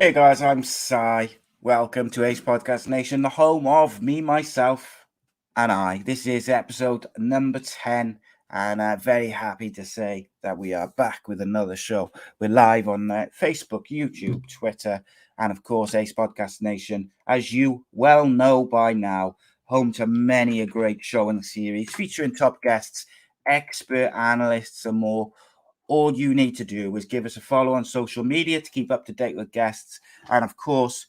Hey guys, I'm Sai. Welcome to A.C.E Podcast Nation, the home of me, myself, and I. This is episode number 10, and I'm very happy to say that we are back with another show. We're live on Facebook, YouTube, Twitter, and of course, A.C.E Podcast Nation, as you well know by now, home to many a great show in the series, featuring top guests, expert analysts, and more. All you need to do is give us a follow on social media to keep up to date with guests. And of course,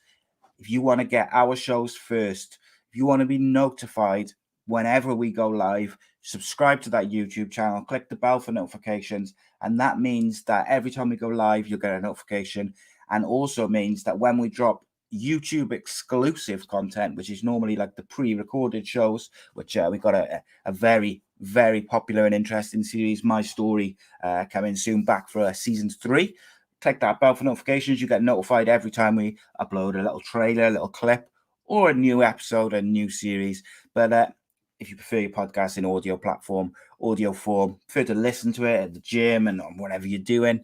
if you want to get our shows first, if you want to be notified whenever we go live, subscribe to that YouTube channel, click the bell for notifications. And that means that every time we go live, you'll get a notification. And also means that when we drop YouTube exclusive content, which is normally like the pre-recorded shows, which we got a very, very popular and interesting series, My Story, coming soon back for season 3. Click that bell for notifications. You get notified every time we upload a little trailer, a little clip, or a new episode, a new series. But if you prefer your podcast in audio platform, audio form, prefer to listen to it at the gym and whatever you're doing,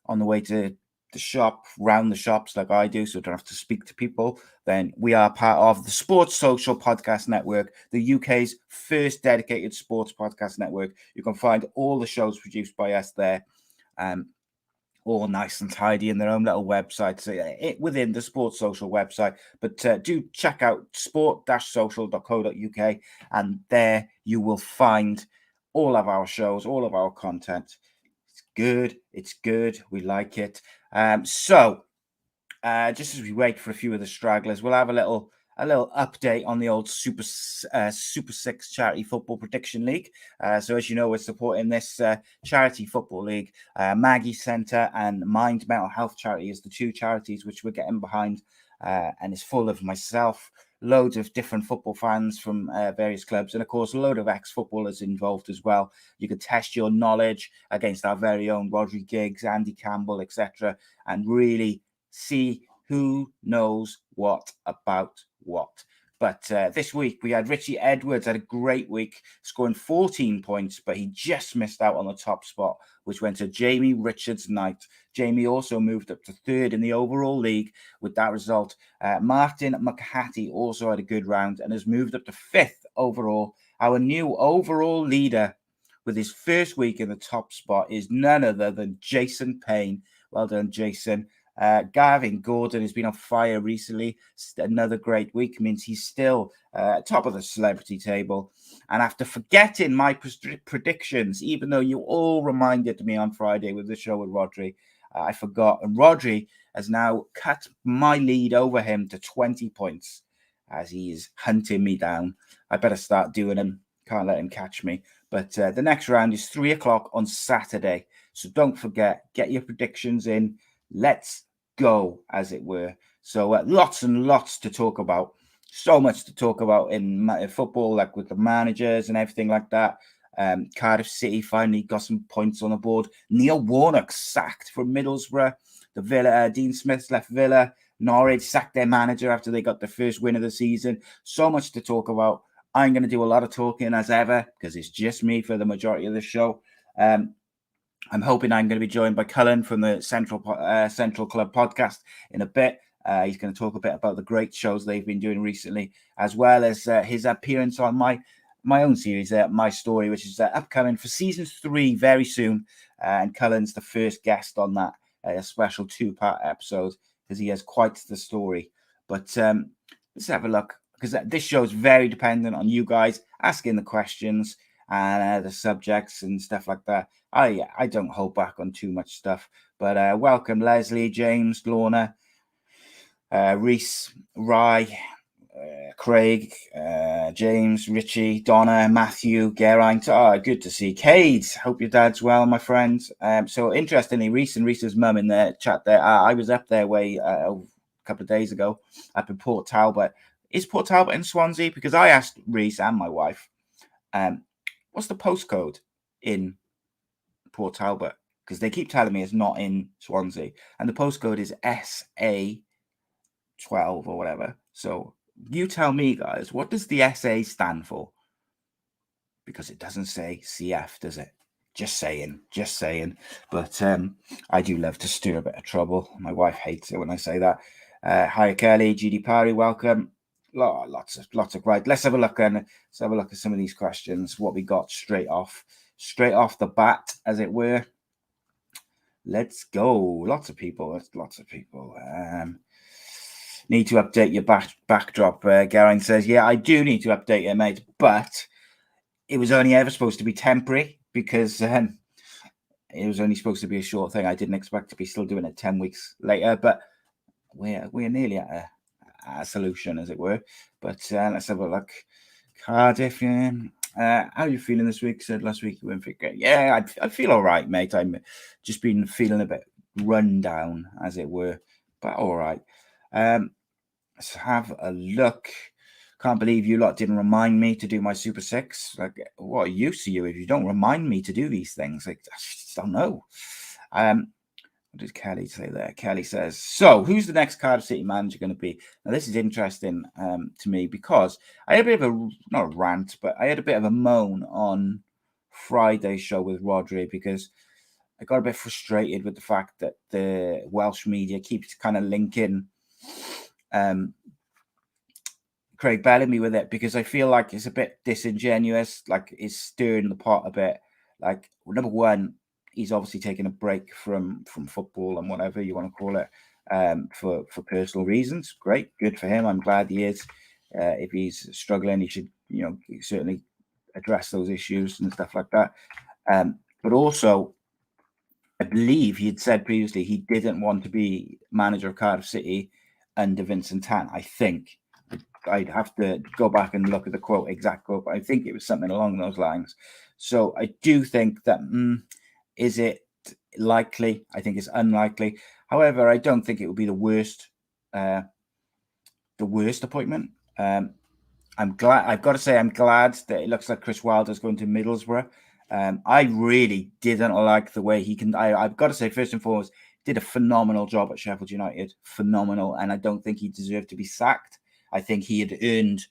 on the way to the shop, round the shops like I do, so I don't have to speak to people, then we are part of the Sports Social Podcast Network, the UK's first dedicated sports podcast network. You can find all the shows produced by us there, all nice and tidy in their own little websites within the Sports Social website. But do check out sport-social.co.uk, and there you will find all of our shows, all of our content. It's good. We like it. So just as we wait for a few of the stragglers, we'll have a little update on the old Super 6 Charity Football Prediction League. So as you know, we're supporting this charity football league. Maggie Centre and Mind Mental Health Charity is the two charities which we're getting behind, and it's full of myself, loads of different football fans from various clubs, and of course a load of ex-footballers involved as well. You can test your knowledge against our very own Rodri Giggs, Andy Campbell, etc., and really see who knows what about what. But this week we had Richie Edwards, had a great week, scoring 14 points, but he just missed out on the top spot, which went to Jamie Richards-Knight. Jamie also moved up to third in the overall league with that result. Martin McHattie also had a good round and has moved up to 5th overall. Our new overall leader with his first week in the top spot is none other than Jason Payne. Well done, Jason. Gavin Gordon has been on fire recently. Another great week means he's still top of the celebrity table. And after forgetting my predictions, even though you all reminded me on Friday with the show with Rodri, I forgot. And Rodri has now cut my lead over him to 20 points as he is hunting me down. I better start doing him. Can't let him catch me. But the next round is 3 o'clock on Saturday. So don't forget, get your predictions in. Let's go, as it were. So lots and lots to talk about. So much to talk about in football, like with the managers and everything like that. Cardiff City finally got some points on the board. Neil Warnock sacked from Middlesbrough. The Villa, Dean Smith's left Villa. Norwich sacked their manager after they got the first win of the season. So much to talk about. I'm going to do a lot of talking as ever because it's just me for the majority of the show. I'm hoping I'm going to be joined by Cullen from the Central Club podcast in a bit. He's going to talk a bit about the great shows they've been doing recently, as well as his appearance on my own series, My Story, which is upcoming for season 3 very soon. And Cullen's the first guest on that, a special 2-part episode, because he has quite the story. But let's have a look, because this show is very dependent on you guys asking the questions and the subjects and stuff like that. I don't hold back on too much stuff. But welcome, Leslie, James, Lorna, Reese, Rye, Craig, James, Richie, Donna, Matthew, Geraint. Good to see. Cade, hope your dad's well, my friend. So interestingly, Reese and Reese's mum in the chat there. I was up there a couple of days ago up in Port Talbot. Is Port Talbot in Swansea? Because I asked Reese and my wife, what's the postcode in Port Talbot? Because they keep telling me it's not in Swansea. And the postcode is SA12 or whatever. So you tell me, guys, what does the SA stand for? Because it doesn't say CF, does it? Just saying. But I do love to stir a bit of trouble. My wife hates it when I say that. Hi, Kelly, GD Parry, welcome. Lots of great. Let's have a look at some of these questions. What we got straight off the bat, as it were. Let's go. Lots of people. Need to update your backdrop. Garen says, yeah, I do need to update it, mate, but it was only ever supposed to be temporary because it was only supposed to be a short thing. I didn't expect to be still doing it 10 weeks later, but we're nearly at a solution, as it were. But let's have a look. Cardiff, yeah. How are you feeling this week? Said last week you weren't feeling. Yeah, I feel all right, mate. I'm just been feeling a bit run down, as it were, but all right. Let's have a look. Can't believe you lot didn't remind me to do my Super 6. Like, what use to you if you don't remind me to do these things? Like, I just don't know. What did Kelly say there? Kelly says, so who's the next Cardiff City manager going to be? Now, this is interesting to me because I had a bit of not a rant, but I had a bit of a moan on Friday's show with Rodri because I got a bit frustrated with the fact that the Welsh media keeps kind of linking Craig Bellamy with it because I feel like it's a bit disingenuous, like it's stirring the pot a bit. Like, number one, he's obviously taking a break from football and whatever you want to call it for personal reasons. Great, good for him. I'm glad he is. If he's struggling, he should, certainly address those issues and stuff like that. But also, I believe he had said previously he didn't want to be manager of Cardiff City under Vincent Tan. I think I'd have to go back and look at the exact quote, but I think it was something along those lines. So I do think that. Is it likely? I think it's unlikely. However, I don't think it would be the worst appointment. I'm glad. I've got to say, I'm glad that it looks like Chris Wilder's going to Middlesbrough. I really didn't like the way he can. I've got to say, first and foremost, did a phenomenal job at Sheffield United. Phenomenal, and I don't think he deserved to be sacked. I think he had earned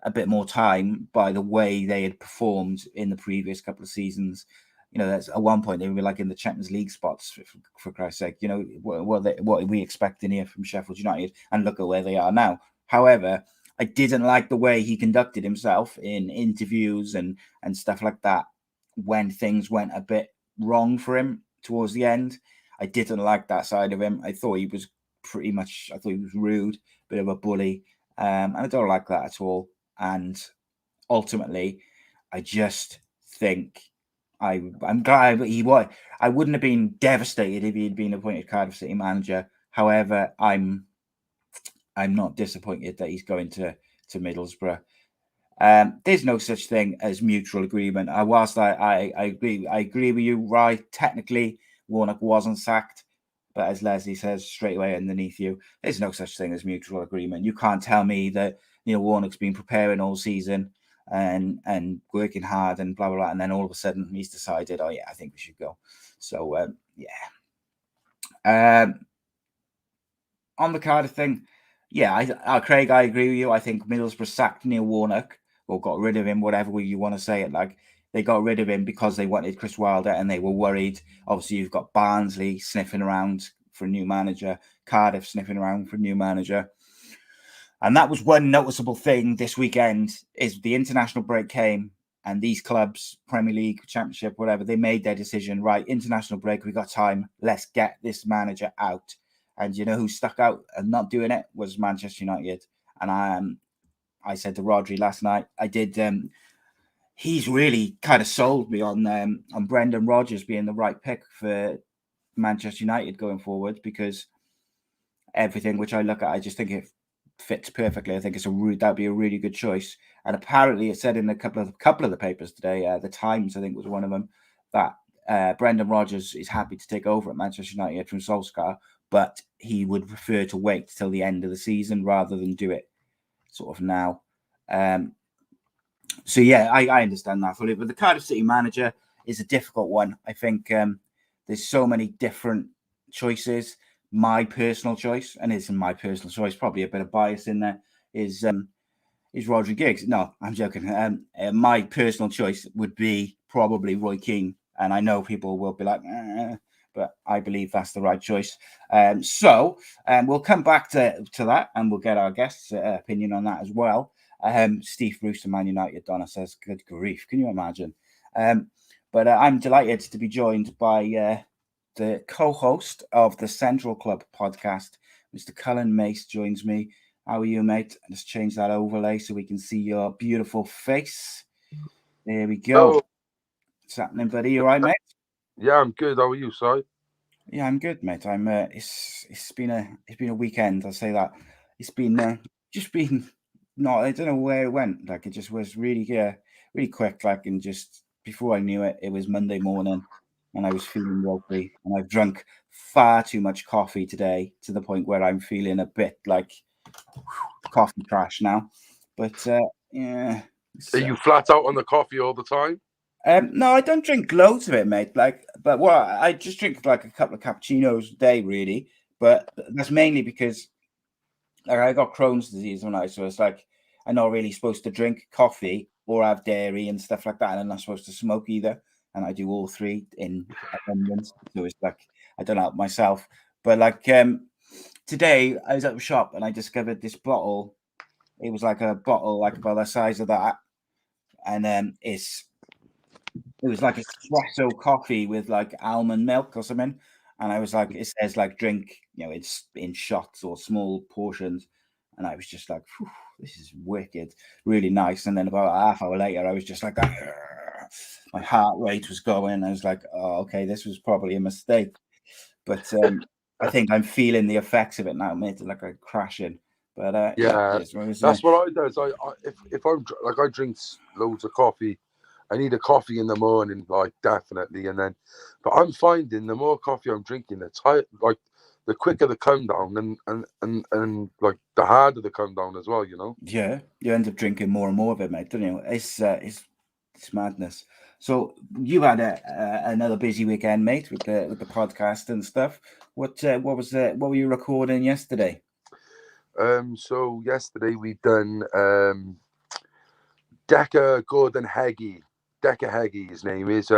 a bit more time by the way they had performed in the previous couple of seasons. That's at one point they were like in the Champions League spots for Christ's sake. What are we expecting here from Sheffield United? And look at where they are now. However, I didn't like the way he conducted himself in interviews and stuff like that when things went a bit wrong for him towards the end. I didn't like that side of him. I thought he was rude, bit of a bully, and I don't like that at all. And ultimately, I just think. I'm glad he was. I wouldn't have been devastated if he had been appointed Cardiff City manager. However, I'm not disappointed that he's going to Middlesbrough. There's no such thing as mutual agreement. Whilst I agree with you, right? Technically, Warnock wasn't sacked, but as Leslie says straight away underneath you, there's no such thing as mutual agreement. You can't tell me that Warnock's been preparing all season and working hard and blah, blah, blah. And then all of a sudden he's decided, oh, yeah, I think we should go. So, yeah. On the Cardiff thing, yeah, Craig, I agree with you. I think Middlesbrough sacked Neil Warnock or got rid of him, whatever way you want to say it. Like, they got rid of him because they wanted Chris Wilder and they were worried. Obviously, you've got Barnsley sniffing around for a new manager, Cardiff sniffing around for a new manager. And that was one noticeable thing this weekend is the international break came and these clubs, Premier League, Championship, whatever, they made their decision, right, international break, we got time, let's get this manager out. And you know who stuck out and not doing it was Manchester United. And I said to Rodri last night, I did, he's really kind of sold me on Brendan Rodgers being the right pick for Manchester United going forward because everything which I look at, I just think it fits perfectly. I think that'd be a really good choice. And apparently, it said in a couple of the papers today, the Times, I think, was one of them, that Brendan Rodgers is happy to take over at Manchester United from Solskjaer, but he would prefer to wait till the end of the season rather than do it sort of now. So yeah, I understand that fully. But the Cardiff City manager is a difficult one. I think there's so many different choices. My personal choice, and it's my personal choice, probably a bit of bias in there, is Rodri Giggs. No, I'm joking. My personal choice would be probably Roy Keane And I know people will be like, but I believe that's the right choice. So we'll come back to that, and we'll get our guests' opinion on that as well. Steve Bruce of Man United, Donna says, good grief, can you imagine? But I'm delighted to be joined by the co-host of the Central Club podcast, Mr. Cullen Mace joins me. How are you, mate? Let's change that overlay so we can see your beautiful face. There we go. Oh. What's happening, buddy? You all right, mate? Yeah, I'm good. How are you, Si? Yeah, I'm good, mate. I'm. It's been a weekend. I'll say that. It's been just been. No, I don't know where it went. Like it just was really really quick. Like and just before I knew it, it was Monday morning, and I was feeling ropey. And I've drunk far too much coffee today to the point where I'm feeling a bit like coffee crash now. But yeah. Are you flat out on the coffee all the time? No, I don't drink loads of it, mate. I just drink like a couple of cappuccinos a day, really. But that's mainly because I got Crohn's disease when so it's like I'm not really supposed to drink coffee or have dairy and stuff like that, and I'm not supposed to smoke either. And I do all three in abundance, so it's like I don't help myself. But like today, I was at the shop and I discovered this bottle. It was like a bottle like about the size of that, and it was like espresso coffee with like almond milk or something. And I was like, it says like drink, it's in shots or small portions. And I was just like, this is wicked, really nice. And then about a half hour later, I was just like, my heart rate was going. I was like, oh, okay, this was probably a mistake. But I think I'm feeling the effects of it now, mate, like I'm crashing. But that's what I do. If I'm like I drink loads of coffee. I need a coffee in the morning, like definitely, and then. But I'm finding the more coffee I'm drinking, the quicker the come down, and like the harder the come down as well. Yeah, you end up drinking more and more of it, mate, don't you? It's madness. So you had another busy weekend, mate, with the podcast and stuff. What were you recording yesterday? So yesterday we done Decker Gordon Heggie. Decker Heggie, his name is.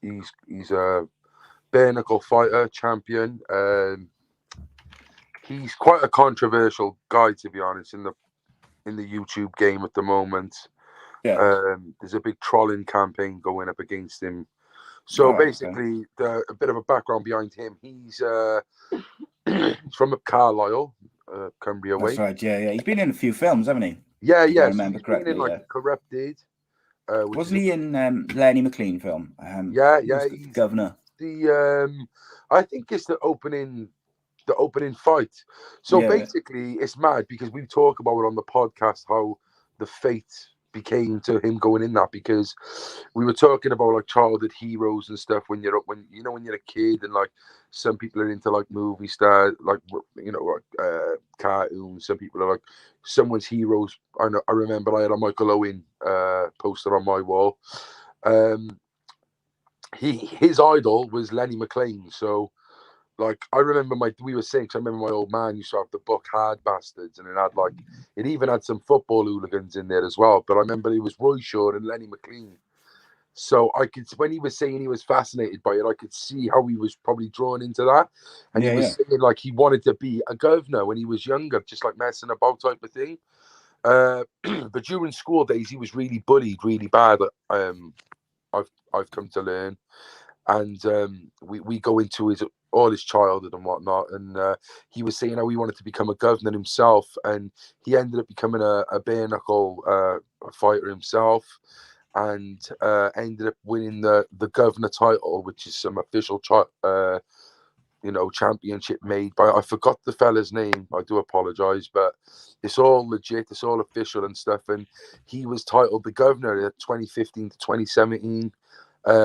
He's a bare knuckle fighter champion. He's quite a controversial guy, to be honest, in the YouTube game at the moment. Yeah. There's a big trolling campaign going up against him. So basically, a bit of a background behind him. He's from Carlisle, Cumbria way. That's right. Yeah. He's been in a few films, hasn't he? Yeah. I remember correctly. Been in Corrupted. Wasn't he in Lenny McLean film? He's governor. I think it's the opening fight. So basically, it's mad because we talk about it on the podcast how the fate became to him going in that, because we were talking about like childhood heroes and stuff when you're a kid, and like some people are into like movie stars, like cartoons. Some people are like someone's heroes. I remember I had a Michael Owen poster on my wall. His idol was Lenny McLean. So like I remember we were saying, 'cause I remember my old man used to have the book Hard Bastards, and it even had some football hooligans in there as well. But I remember it was Roy Shaw and Lenny McLean. So when he was saying he was fascinated by it, I could see how he was probably drawn into that. And he was saying like he wanted to be a governor when he was younger, just like messing about type of thing. But during school days, he was really bullied, really bad. I've come to learn. And we go into all his childhood and whatnot, and he was saying how he wanted to become a governor himself, and he ended up becoming a bare knuckle fighter himself, and ended up winning the governor title, which is some official championship made by, I forgot the fella's name, I do apologize, but it's all legit, it's all official and stuff. And he was titled the governor at 2015 to 2017.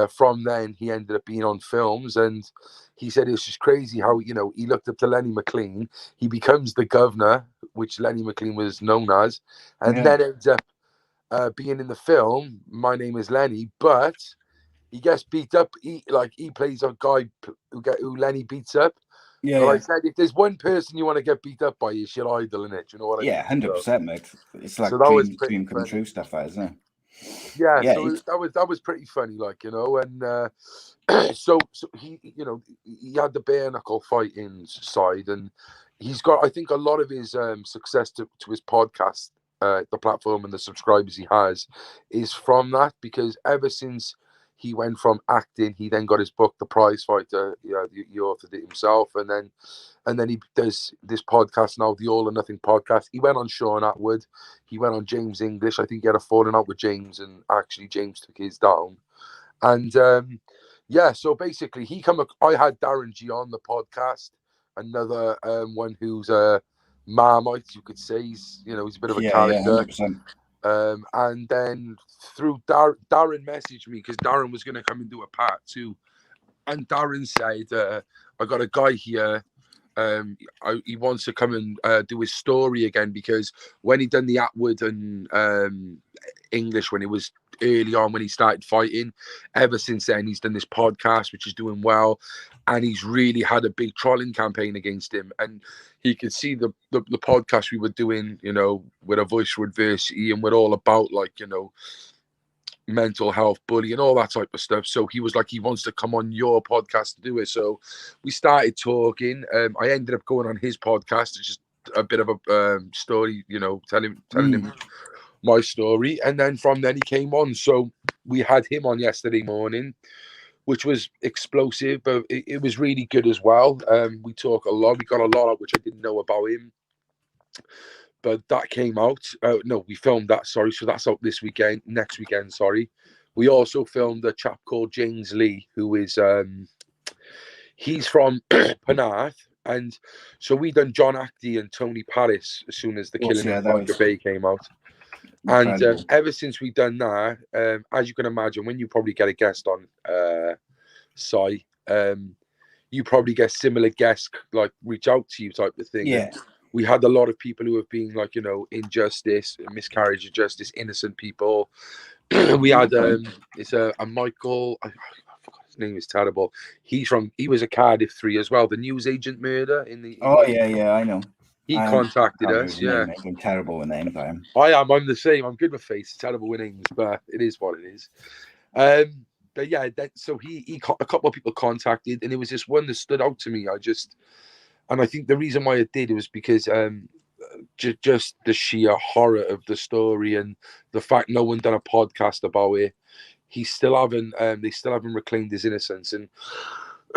From then he ended up being on films, and he said it was just crazy how he looked up to Lenny McLean. He becomes the governor, which Lenny McLean was known as, and then ends up being in the film My Name Is Lenny, but he gets beat up. He plays a guy who Lenny beats up. But I said, if there's one person you want to get beat up by, it's your idol, innit? Do you know what I mean? 100%, mate. It's like so dream come true stuff, isn't it? Yeah, Yeah, so that was pretty funny, like, you know, and so he, you know, he had the bare knuckle fighting side, and he's got, I think, a lot of his success to his podcast, the platform and the subscribers he has, is from that, because ever since he went from acting, he then got his book, The Prize Fighter. He authored it himself, and then he does this podcast now, the All or Nothing podcast. He went on Sean Atwood. He went on James English. I think he had a falling out with James, and actually James took his down. And yeah, so basically I had Darren G on the podcast, another one who's a Marmite, you could say. He's a bit of a character. 100%. And then through Darren messaged me, because Darren was going to come and do a part 2. And Darren said, I got a guy here. He wants to come and do his story again, because when he done the Atwood and English, when it was early on, when he started fighting, ever since then he's done this podcast, which is doing well, and he's really had a big trolling campaign against him. And he could see the podcast we were doing, with A Voice for Adversity, and we're all about, like, mental health, bullying, all that type of stuff. So he was like, he wants to come on your podcast to do it. So we started talking. I ended up going on his podcast. It's just a bit of a story, telling him my story. And then from then he came on. So we had him on yesterday morning, which was explosive, but it was really good as well. We talk a lot. We got a lot out, which I didn't know about him. But that came out. No, we filmed that. Sorry, so that's out next weekend. Sorry, we also filmed a chap called James Lee, who is he's from Penarth, and so we done John Actie and Tony Paris as soon as the Killing in Biker Bay came out. And ever since we done that, as you can imagine, when you probably get a guest on, you probably get similar guests like reach out to you type of thing. Yeah. And we had a lot of people who have been like, injustice, miscarriage of justice, innocent people. We had it's a Michael, I forgot his name, is terrible. He was a Cardiff 3 as well, the newsagent murder in the. Yeah, I know. He contacted us. Yeah, I'm terrible with names. I'm the same. I'm good with face, terrible with names, but it is what it is. But yeah, so he a couple of people contacted, and it was this one that stood out to me. And I think the reason why it did was because just the sheer horror of the story, and the fact no one done a podcast about it. They still haven't reclaimed his innocence. And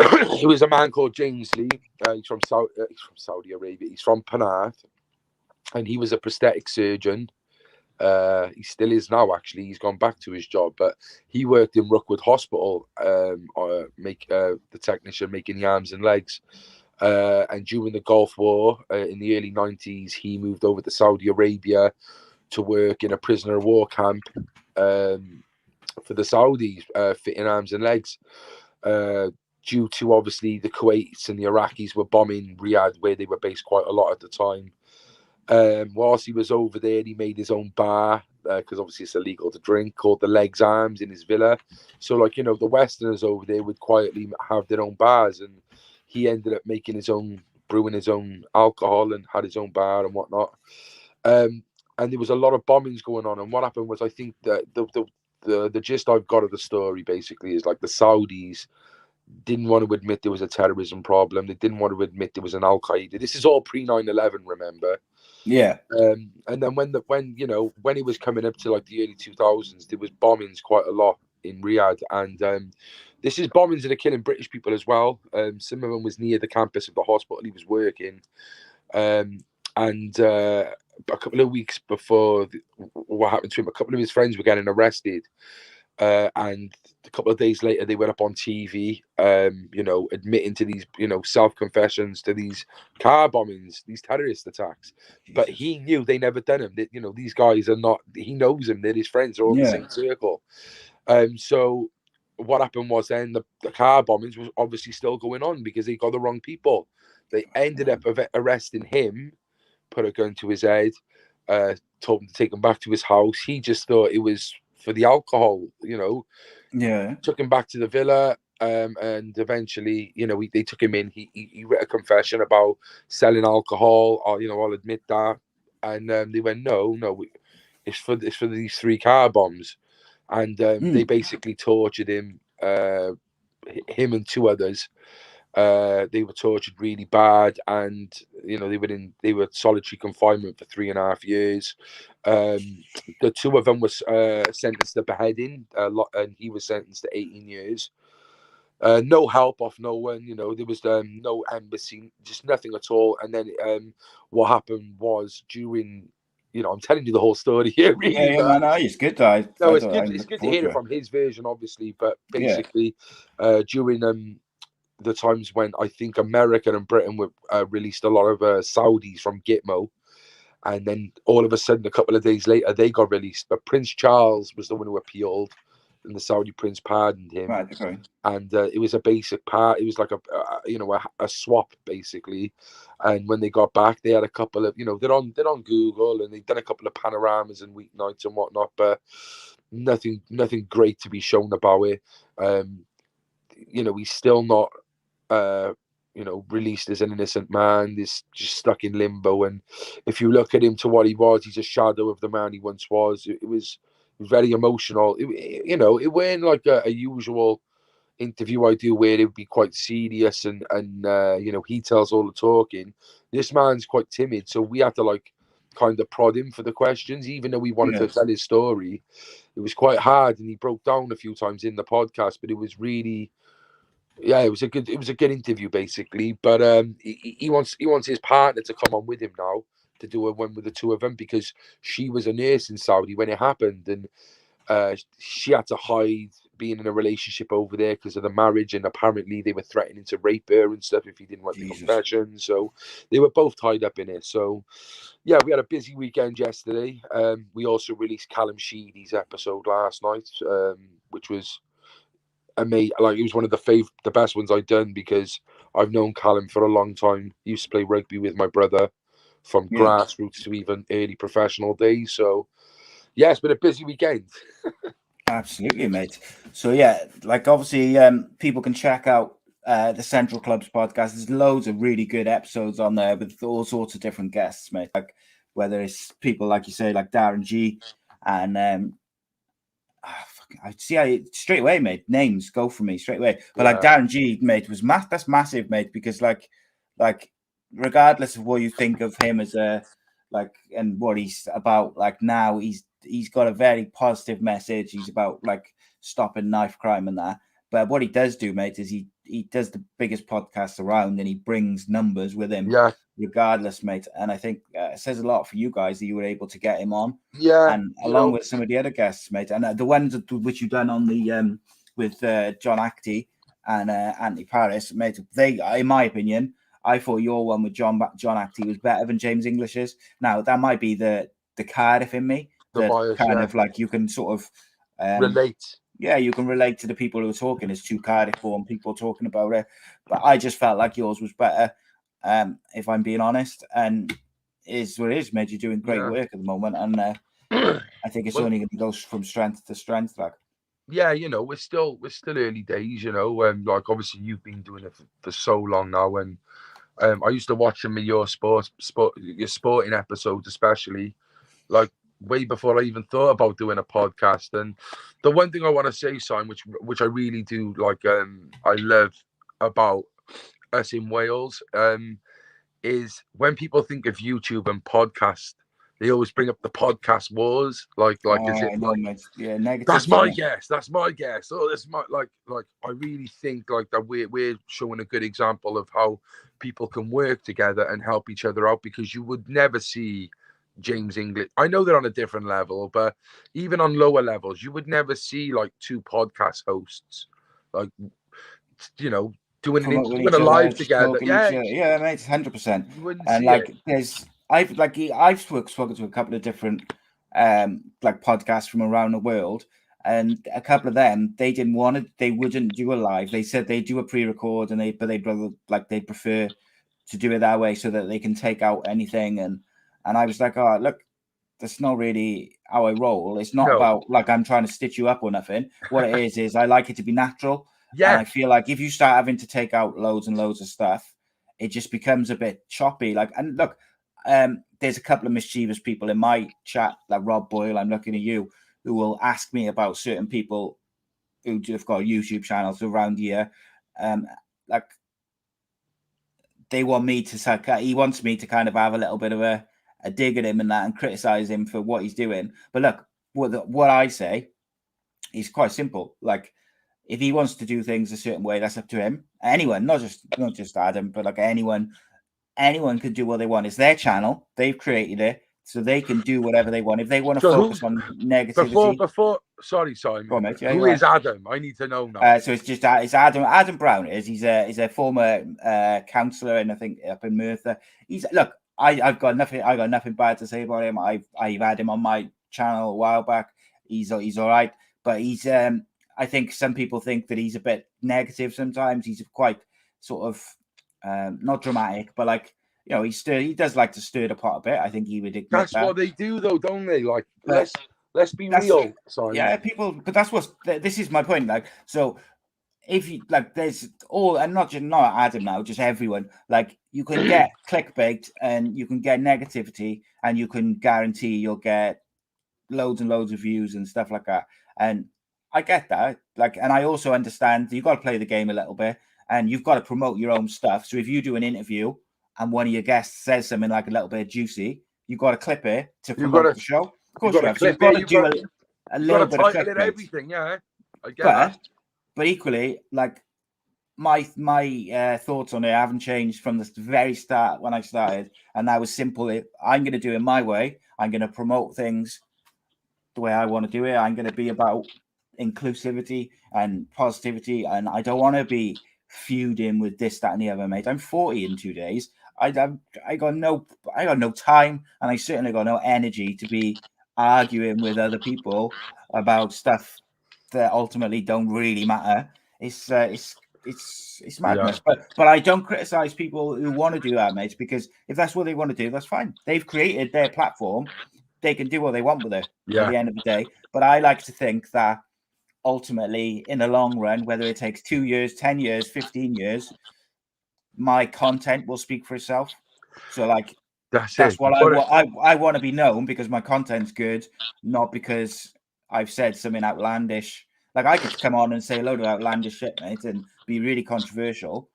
it was a man called James Lee. He's from Saudi Arabia. He's from Penarth, and he was a prosthetic surgeon. He still is now, actually. He's gone back to his job, but he worked in Rookwood Hospital, the technician making the arms and legs. And during the Gulf War, in the early 90s, he moved over to Saudi Arabia to work in a prisoner of war camp for the Saudis, fitting arms and legs. Due to, obviously, the Kuwaitis and the Iraqis were bombing Riyadh, where they were based quite a lot at the time. Whilst he was over there, he made his own bar, because obviously it's illegal to drink, called the Legs Arms, in his villa. So, like, the Westerners over there would quietly have their own bars, and he ended up brewing his own alcohol, and had his own bar and whatnot. And there was a lot of bombings going on. And what happened was, I think that the gist I've got of the story basically is, like, the Saudis didn't want to admit there was a terrorism problem. They didn't want to admit there was an Al Qaeda. This is all pre 9/11, remember? Yeah. And then when it was coming up to, like, the early 2000s, there was bombings quite a lot in Riyadh, and this is bombings that are killing British people as well. Some of them was near the campus of the hospital he was working, and a couple of weeks before what happened to him, a couple of his friends were getting arrested, and a couple of days later they went up on TV, admitting to these, self-confessions to these car bombings, these terrorist attacks. Jesus. But he knew they never done them. That, these guys are not. He knows them. They're his friends. They're all in the same circle. So what happened was then the car bombings was obviously still going on because they got the wrong people. They ended up arresting him, put a gun to his head, told him to take him back to his house. He just thought it was for the alcohol, Yeah. Took him back to the villa, and eventually, they took him in. He wrote a confession about selling alcohol, or, I'll admit that. And they went, no, it's for these 3 car bombs. and they basically tortured him, him and two others. They were tortured really bad, and they were solitary confinement for 3.5 years. The two of them was sentenced to beheading, and he was sentenced to 18 years. No help off no one, there was no embassy, just nothing at all. And then what happened was during, I'm telling you the whole story here, really. Yeah, man, it's good. No, it's good. It's good to hear it from his version, obviously. But basically, during the times when I think America and Britain were released a lot of Saudis from Gitmo, and then all of a sudden, a couple of days later, they got released. But Prince Charles was the one who appealed, and the Saudi prince pardoned him. Right, okay. And it was a basic part. It was like a swap, basically. And when they got back, they had a couple of, they're on Google, and they've done a couple of panoramas and weeknights and whatnot, but nothing great to be shown about it. He's still not released as an innocent man. He's just stuck in limbo. And if you look at him to what he was, he's a shadow of the man he once was. It was very emotional. It weren't like a usual interview I do where it would be quite serious and he tells all the talking. This man's quite timid, so we had to kind of prod him for the questions, even though we wanted to tell his story. It was quite hard, and he broke down a few times in the podcast, but it was really, it was a good interview, basically. But he wants his partner to come on with him now to do a one with the two of them, because she was a nurse in Saudi when it happened, and she had to hide being in a relationship over there because of the marriage, and apparently they were threatening to rape her and stuff if he didn't want the confession. So they were both tied up in it. So yeah, we had a busy weekend yesterday. We also released Callum Sheedy's episode last night, which was amazing. It was one of the best ones I'd done, because I've known Callum for a long time. He used to play rugby with my brother from grassroots to even early professional days. So yeah, it's been a busy weekend. Absolutely, mate. So yeah, obviously, people can check out the Central Clubs podcast. There's loads of really good episodes on there with all sorts of different guests, mate. Whether it's people like you say, like Darren G, and I see straight away, mate. Names go for me straight away. But Darren G, mate, was that's massive, mate, because regardless of what you think of him as and what he's about, now he's got a very positive message. He's about stopping knife crime and that. But what he does do, mate, is he does the biggest podcast around, and he brings numbers with him, regardless, mate. And I think it says a lot for you guys that you were able to get him on, and along with some of the other guests, mate. And the ones which you've done on the with John Actie and Anthony Paris, mate. They, in my opinion, I thought your one with John Actie was better than James English's. Now that might be the Cardiff in me, of you can sort of relate. Yeah, you can relate to the people who are talking. It's two Cardiff-born people talking about it. But I just felt like yours was better, if I'm being honest. And is what it is, mate. You're doing great work at the moment. And I think it's only going to go from strength to strength. Yeah, we're still early days, obviously you've been doing it for so long now. And I used to watch some of your sporting episodes, especially, way before I even thought about doing a podcast. And the one thing I want to say, Simon, which I really do I love about us in Wales, is when people think of YouTube and podcast, they always bring up the podcast wars, negative. That's my guess. Oh, that's my I really think that we're showing a good example of how people can work together and help each other out, because you would never see James English. I know they're on a different level, but even on lower levels, you would never see two podcast hosts doing a live together. Yeah, mate, 100%. You wouldn't and see I've spoken to a couple of different podcasts from around the world, and a couple of them they wouldn't do a live. They said they do a pre-record, and they prefer to do it that way so that they can take out anything. And I was like, oh, look, that's not really how I roll. It's not about I'm trying to stitch you up or nothing. What it is I like it to be natural. Yeah. And I feel like if you start having to take out loads and loads of stuff, it just becomes a bit choppy. And look, there's a couple of mischievous people in my chat, like Rob Boyle. I'm looking at you. who will ask me about certain people who have got YouTube channels around here. Like they want me to, he wants me to kind of have a little bit of a dig at him and that and criticize him for what he's doing. But look, what I say is quite simple. Like, if he wants to do things a certain way, that's up to him. Anyone, not just Adam, but like anyone can do what they want. It's their channel. They've created it, so they can do whatever they want. If they want to focus on negativity. Before, sorry, Simon. On, mate. Yeah, who is Adam? I need to know now. So it's Adam Brown. He's a former councillor, and I think up in Merthyr. I've got nothing bad to say about him. I've had him on my channel a while back. He's all right, but he's I think some people think that he's a bit negative sometimes. He's quite sort of not dramatic, but like, you know, he does like to stir the pot a bit. I think he would admit that's that. What they do, though, don't they? Like, let's be real. Sorry. Yeah, people. But this is my point. Like, so if you like, there's all, and not Adam now, just everyone. Like, you can get clickbait and you can get negativity, and you can guarantee you'll get loads and loads of views and stuff like that. And I get that. Like, and I also understand you've got to play the game a little bit, and you've got to promote your own stuff. So if you do an interview and one of your guests says something like a little bit juicy, you've got to clip it to promote the show. Of course, you've got to do a little bit of clickbait. Everything, yeah. I get that. But equally, like, my thoughts on it haven't changed from the very start when I started, and that was simple. I'm going to do it my way. I'm going to promote things the way I want to do it. I'm going to be about inclusivity and positivity, and I don't want to be feuding with this, that, and the other, mate. I'm 40 in 2 days. I got no time, and I certainly got no energy to be arguing with other people about stuff that ultimately don't really matter. It's madness. Yeah. But I don't criticize people who want to do that, mate, because if that's what they want to do, that's fine. They've created their platform. They can do what they want with it at the end of the day. But I like to think that ultimately, in the long run, whether it takes 2 years, 10 years, 15 years, my content will speak for itself. So, like, that's what I want to be known, because my content's good, not because I've said something outlandish. Like, I could come on and say a load of outlandish shit, mate, and be really controversial.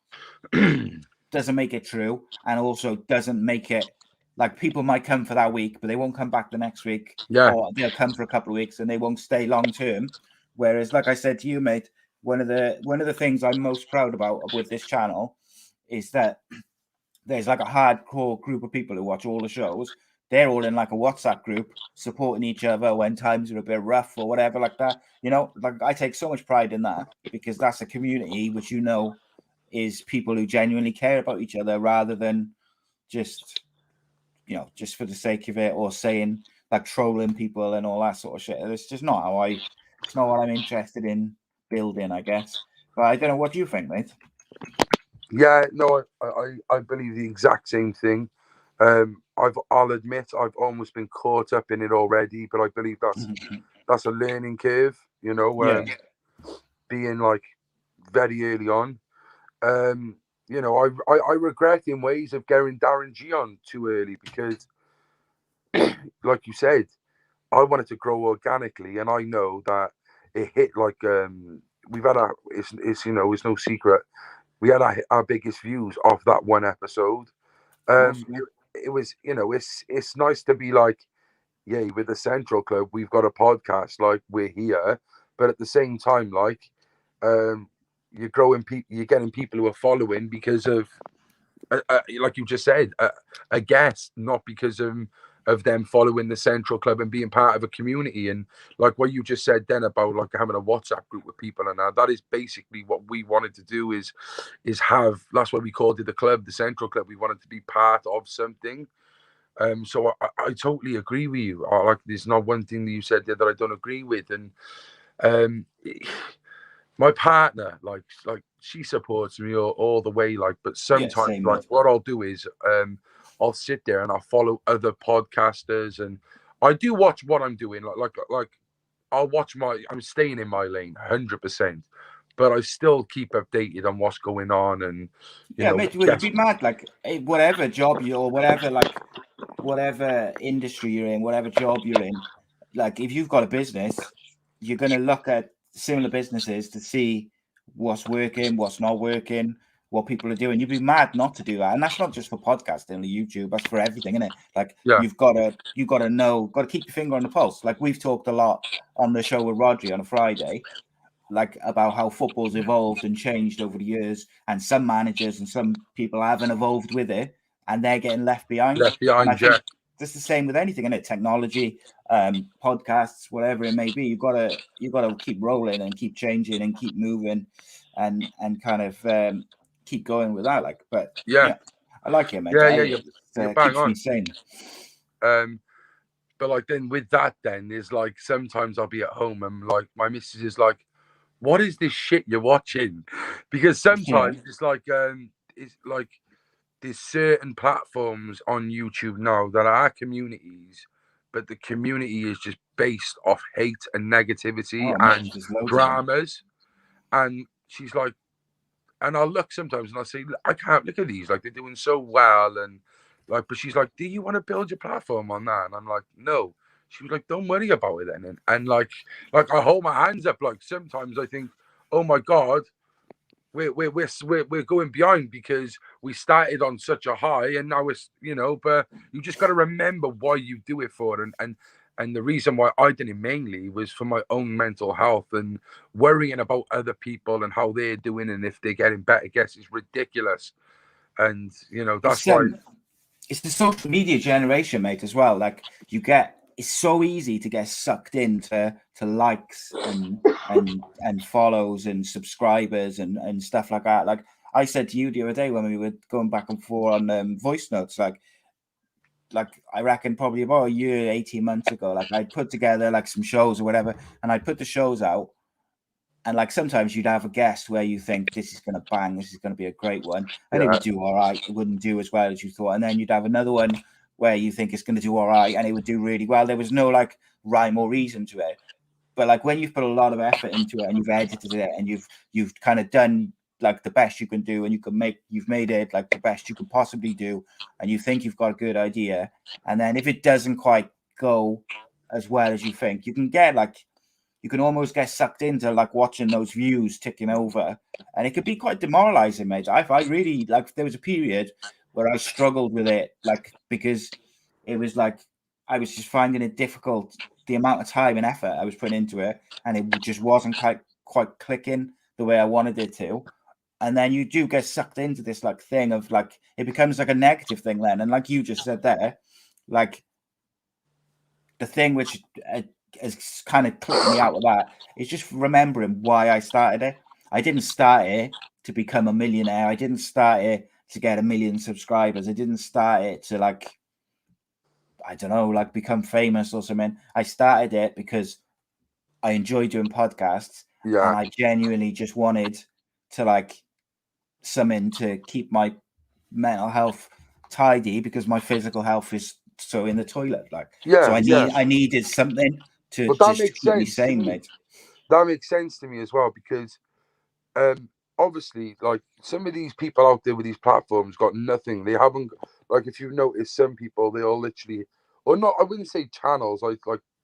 Doesn't make it true, and also doesn't make it, like, people might come for that week, but they won't come back the next week. Yeah. Or they'll come for a couple of weeks and they won't stay long term. Whereas, like I said to you, mate, one of the things I'm most proud about with this channel is that there's like a hardcore group of people who watch all the shows. They're all in like a WhatsApp group, supporting each other when times are a bit rough or whatever like that. You know, like, I take so much pride in that, because that's a community which, you know, is people who genuinely care about each other, rather than just, you know, just for the sake of it, or saying, like, trolling people and all that sort of shit. It's just not how it's not what I'm interested in building, I guess. But I don't know, what do you think, mate? Yeah, no, I believe the exact same thing. I'll admit I've almost been caught up in it already, but I believe that's a learning curve, you know, being like very early on. You know, I regret in ways of getting Darren G on too early, because like you said, I wanted to grow organically, and I know that it hit like we've had it's you know, it's no secret, we had our biggest views off that one episode. It was, you know, it's nice to be like, yeah, with the Central Club, we've got a podcast, like, we're here, but at the same time, like, you're growing you're getting people who are following because of like you just said, a guest, not because of them following the Central Club and being part of a community. And like what you just said then about like having a WhatsApp group with people, and that is basically what we wanted to do, is have, that's why we called it the club, the Central Club. We wanted to be part of something. So I totally agree with you. Like, there's not one thing that you said there that I don't agree with. And my partner, like she supports me all the way, like, but sometimes like what I'll do is I'll sit there and I'll follow other podcasters, and I do watch what I'm doing, like I'll watch I'm staying in my lane 100%, but I still keep updated on what's going on. And you know, mate, would you be mad, like, whatever job you're, whatever industry you're in, whatever job you're in, like if you've got a business, you're going to look at similar businesses to see what's working, what's not working, what people are doing. You'd be mad not to do that, and that's not just for podcasting or YouTube. That's for everything, isn't it? Like Yeah. you've got to know, got to keep your finger on the pulse. Like we've talked a lot on the show with Rodri on a Friday, like about how football's evolved and changed over the years, and some managers and some people haven't evolved with it, and they're getting left behind. Left behind, and I think it's the same with anything, isn't it? Technology, podcasts, whatever it may be. You gotta keep rolling and keep changing and keep moving, and kind of keep going with that. Like, but yeah, I like it, mate. You're bang Keeps on. me sane. But like then with that, then is like sometimes I'll be at home and like my missus is like, "What is this shit you're watching?" Because sometimes it's like there's certain platforms on YouTube now that are communities, but the community is just based off hate and negativity and dramas. And she's like, and I'll look sometimes and I'll say, I can't look at these. Like they're doing so well, and like, but she's like, do you want to build your platform on that? And I'm like, no. She was like, don't worry about it then. And like I hold my hands up. Like sometimes I think, oh my God, we're going behind because we started on such a high and now it's, but you just got to remember why you do it for. And the reason why I did it mainly was for my own mental health, and worrying about other people and how they're doing and if they're getting better. I guess is ridiculous. And that's why it's the social media generation, mate, as well. Like it's so easy to get sucked into likes and follows and subscribers and stuff like that. Like I said to you the other day when we were going back and forth on voice notes, like I reckon probably about a year, 18 months ago, like I'd put together like some shows or whatever, and I'd put the shows out. And like sometimes you'd have a guest where you think this is going to bang, this is going to be a great one, and it would do all right. It wouldn't do as well as you thought. And then you'd have another one where you think it's going to do all right, and it would do really well. There was no like rhyme or reason to it. But like when you've put a lot of effort into it and you've edited it and you've kind of done like the best you can do, and you've made it like the best you can possibly do, and you think you've got a good idea, and then if it doesn't quite go as well as you think, you can almost get sucked into like watching those views ticking over, and it could be quite demoralizing, mate. I really like. There was a period where I struggled with it, like because it was like I was just finding it difficult, the amount of time and effort I was putting into it, and it just wasn't quite clicking the way I wanted it to. And then you do get sucked into this like thing of like it becomes like a negative thing then, and like you just said there, like the thing which has kind of clicked me out of that is just remembering why I started it. I didn't start it to become a millionaire. I didn't start it to get 1 million subscribers. I didn't start it to like, I don't know, like become famous or something. I started it because I enjoy doing podcasts, and I genuinely just wanted to like something to keep my mental health tidy because my physical health is so in the toilet. Like, so I needed something to just keep me sane, mate. That makes sense to me as well, because obviously, like some of these people out there with these platforms got nothing. They haven't, like, if you've noticed, some people, they all literally, or not, I wouldn't say channels like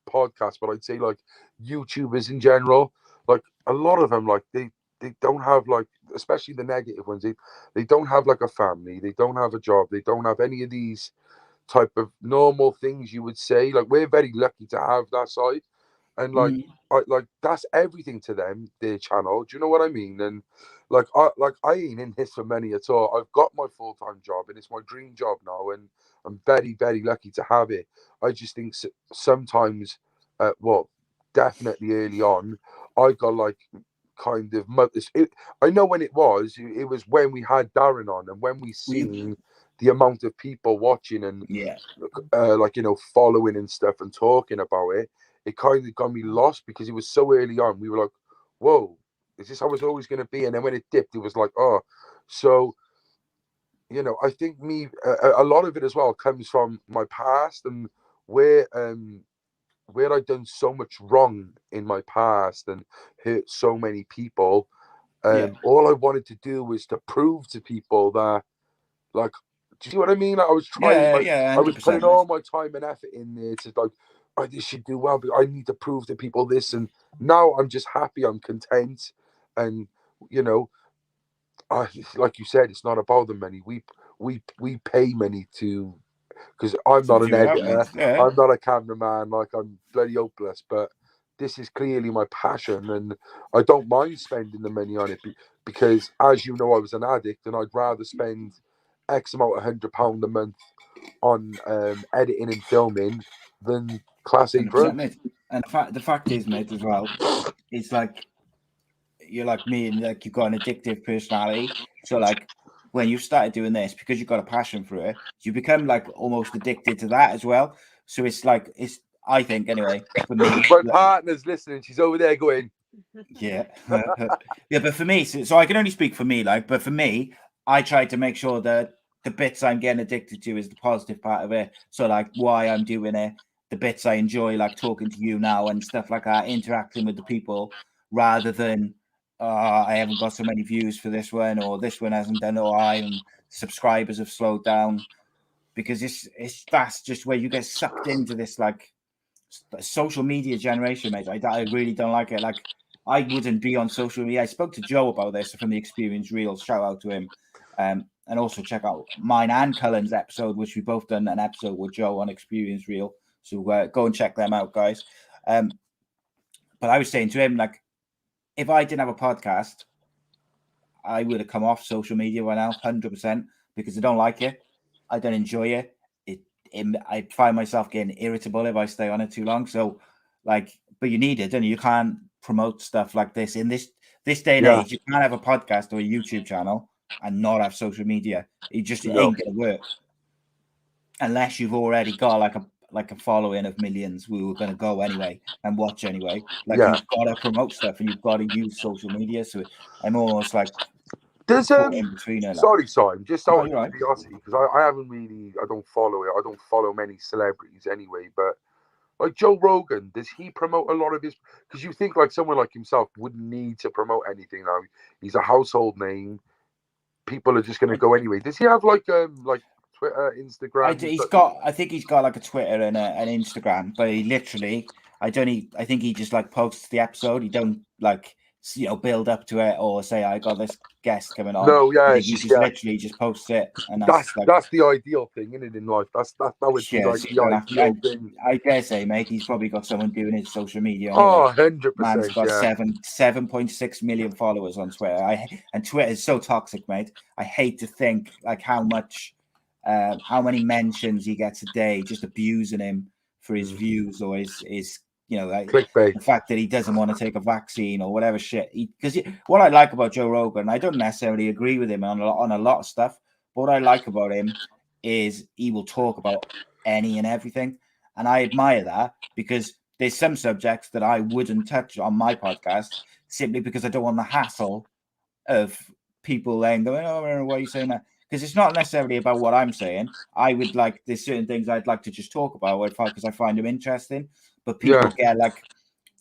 podcasts, but I'd say like YouTubers in general. Like a lot of them, like they don't have, like, especially the negative ones, they don't have like a family, they don't have a job, they don't have any of these type of normal things you would say. Like we're very lucky to have that side, and like like that's everything to them, their channel. Do you know what I mean? And I ain't in this for money at all. I've got my full-time job and it's my dream job now, and I'm very, very lucky to have it. I just think sometimes, well, definitely early on, I got like kind of I know when it was when we had Darren on, and when we seen the amount of people watching and like following and stuff and talking about it, it kind of got me lost because it was so early on. We were like, whoa, is this how it's always going to be? And then when it dipped, it was like, oh. So I think a lot of it as well comes from my past, and where I'd done so much wrong in my past and hurt so many people. All I wanted to do was to prove to people that, like, do you see what I mean? Like, I was trying, I was putting all my time and effort in there to, like, this should do well, but I need to prove to people this. And now I'm just happy, I'm content, and you know, like you said, it's not about the money. We pay money to, because I'm not an editor, I'm not a cameraman, like I'm bloody hopeless, but this is clearly my passion, and I don't mind spending the money on it because, as you know, I was an addict, and I'd rather spend X amount of £100 a month on editing and filming than Class A drugs. Mate. And the fact is, mate, as well, it's like you're like me, and like you've got an addictive personality. So like when you started doing this, because you've got a passion for it, you become like almost addicted to that as well. So it's like I think anyway, for me, my partner's listening, she's over there going, yeah. Yeah, but for me, so I can only speak for me, like, but for me, I try to make sure that the bits I'm getting addicted to is the positive part of it. So like why I'm doing it, the bits I enjoy, like talking to you now and stuff like that, interacting with the people, rather than I haven't got so many views for this one, or this one hasn't done, or subscribers have slowed down, because that's just where you get sucked into this like social media generation, mate. I really don't like it. Like I wouldn't be on social media. I spoke to Joe about this from the Experience Reels. Shout out to him. And also check out mine and Cullen's episode, which we both done an episode with Joe on Experience Reel. So go and check them out, guys. But I was saying to him, like, if I didn't have a podcast, I would have come off social media right now, 100%, because I don't like it. I don't enjoy it. I find myself getting irritable if I stay on it too long. So, like, but you need it, and you can't promote stuff like this in this day and age. You can't have a podcast or a YouTube channel and not have social media. It just ain't gonna work unless you've already got like a following of millions who are going to go anyway and watch anyway. Like you've got to promote stuff and you've got to use social media. So I'm almost like there's in between it. Sorry, Simon, just out of curiosity, because I don't follow it. I don't follow many celebrities anyway, but like Joe Rogan, does he promote a lot of his? Because you think like someone like himself wouldn't need to promote anything now. He's a household name. People are just going to go anyway. Does he have like Twitter, Instagram? I think he's got like a Twitter and an Instagram, but he literally, I think he just like posts the episode. He don't like, build up to it or say, I got this guest coming on. No, yeah, he just literally just posts it. And that's the ideal thing, isn't it, in life? That would be like the ideal thing. I dare say, mate, he's probably got someone doing his social media. Anyway. Oh, 100%. Man's got 7.6 million followers on Twitter. And Twitter is so toxic, mate. I hate to think like how many mentions he gets a day just abusing him for his views or his clickbait. The fact that he doesn't want to take a vaccine or whatever shit. Because what I like about Joe Rogan, I don't necessarily agree with him on a lot of stuff, but what I like about him is he will talk about any and everything, and I admire that, because there's some subjects that I wouldn't touch on my podcast simply because I don't want the hassle of people then going, oh, why are you saying that? Because it's not necessarily about what I'm saying. There's certain things I'd like to just talk about because I find them interesting. But people get like,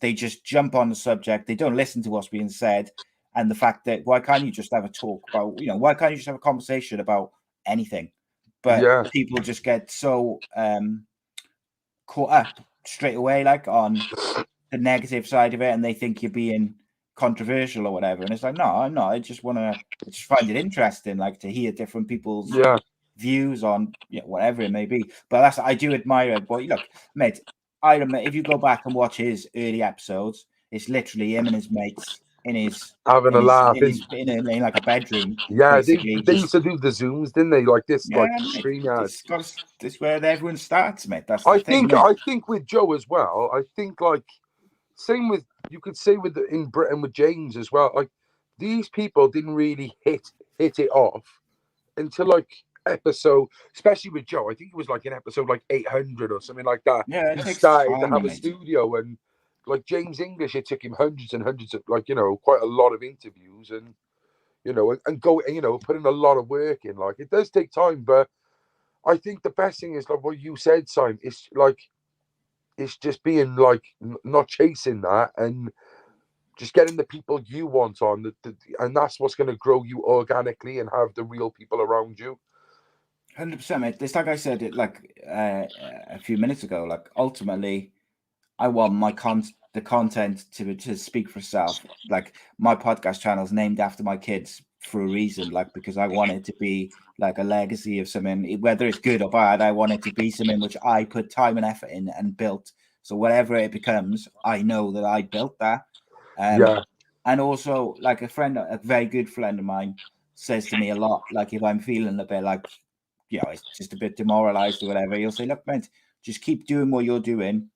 they just jump on the subject. They don't listen to what's being said. And the fact that, why can't you just have a talk about, why can't you just have a conversation about anything? But people just get so caught up straight away, like on the negative side of it. And they think you're being controversial or whatever. And it's like, no, I'm not. I just find it interesting, like to hear different people's views on whatever it may be. But I do admire it. But look, mate, if you go back and watch his early episodes, it's literally him and his mates having a laugh in like a bedroom. Yeah, they used to do the Zooms, didn't they? Like this, like StreamYard. This is where everyone starts, mate. That's I think with Joe as well. I think like same with, you could say in Britain with James as well. Like these people didn't really hit it off until like episode, especially with Joe. I think it was like in episode like 800 or something like that. Yeah, he started to have a studio, and like James English, it took him hundreds and hundreds of quite a lot of interviews and put in a lot of work in. Like it does take time, but I think the best thing is like what you said, Simon. It's just being like not chasing that and just getting the people you want on, and that's what's going to grow you organically and have the real people around you. 100%, mate. It's like I said it like a few minutes ago. Like ultimately, I want the content to speak for itself. Like my podcast channel is named after my kids for a reason, like because I want it to be like a legacy of something, whether it's good or bad. I want it to be something which I put time and effort in and built. So whatever it becomes, I know that I built that. Yeah. And also, like a very good friend of mine says to me a lot, like if I'm feeling a bit like, it's just a bit demoralized or whatever, he'll say, look, mate, just keep doing what you're doing,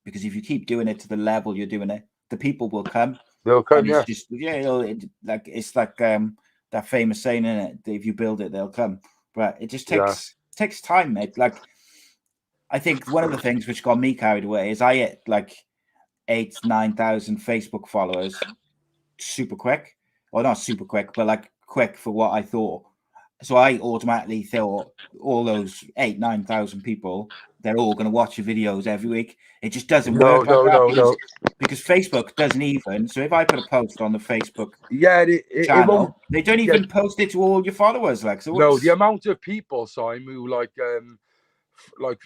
because if you keep doing it to the level you're doing it, the people will come. They'll come, And it's yeah. just, it's like that famous saying, in it, if you build it, they'll come. But it just takes time, mate. Like, I think one of the things which got me carried away is I hit like 9,000 Facebook followers super quick, or not super quick, but like quick for what I thought. So I automatically thought all those 9,000 people, they're all going to watch your videos every week. It just doesn't work like that because Facebook doesn't even. So if I put a post on the Facebook it won't. channel, they don't even post it to all your followers. Like, so no, the amount of people, Simon, who like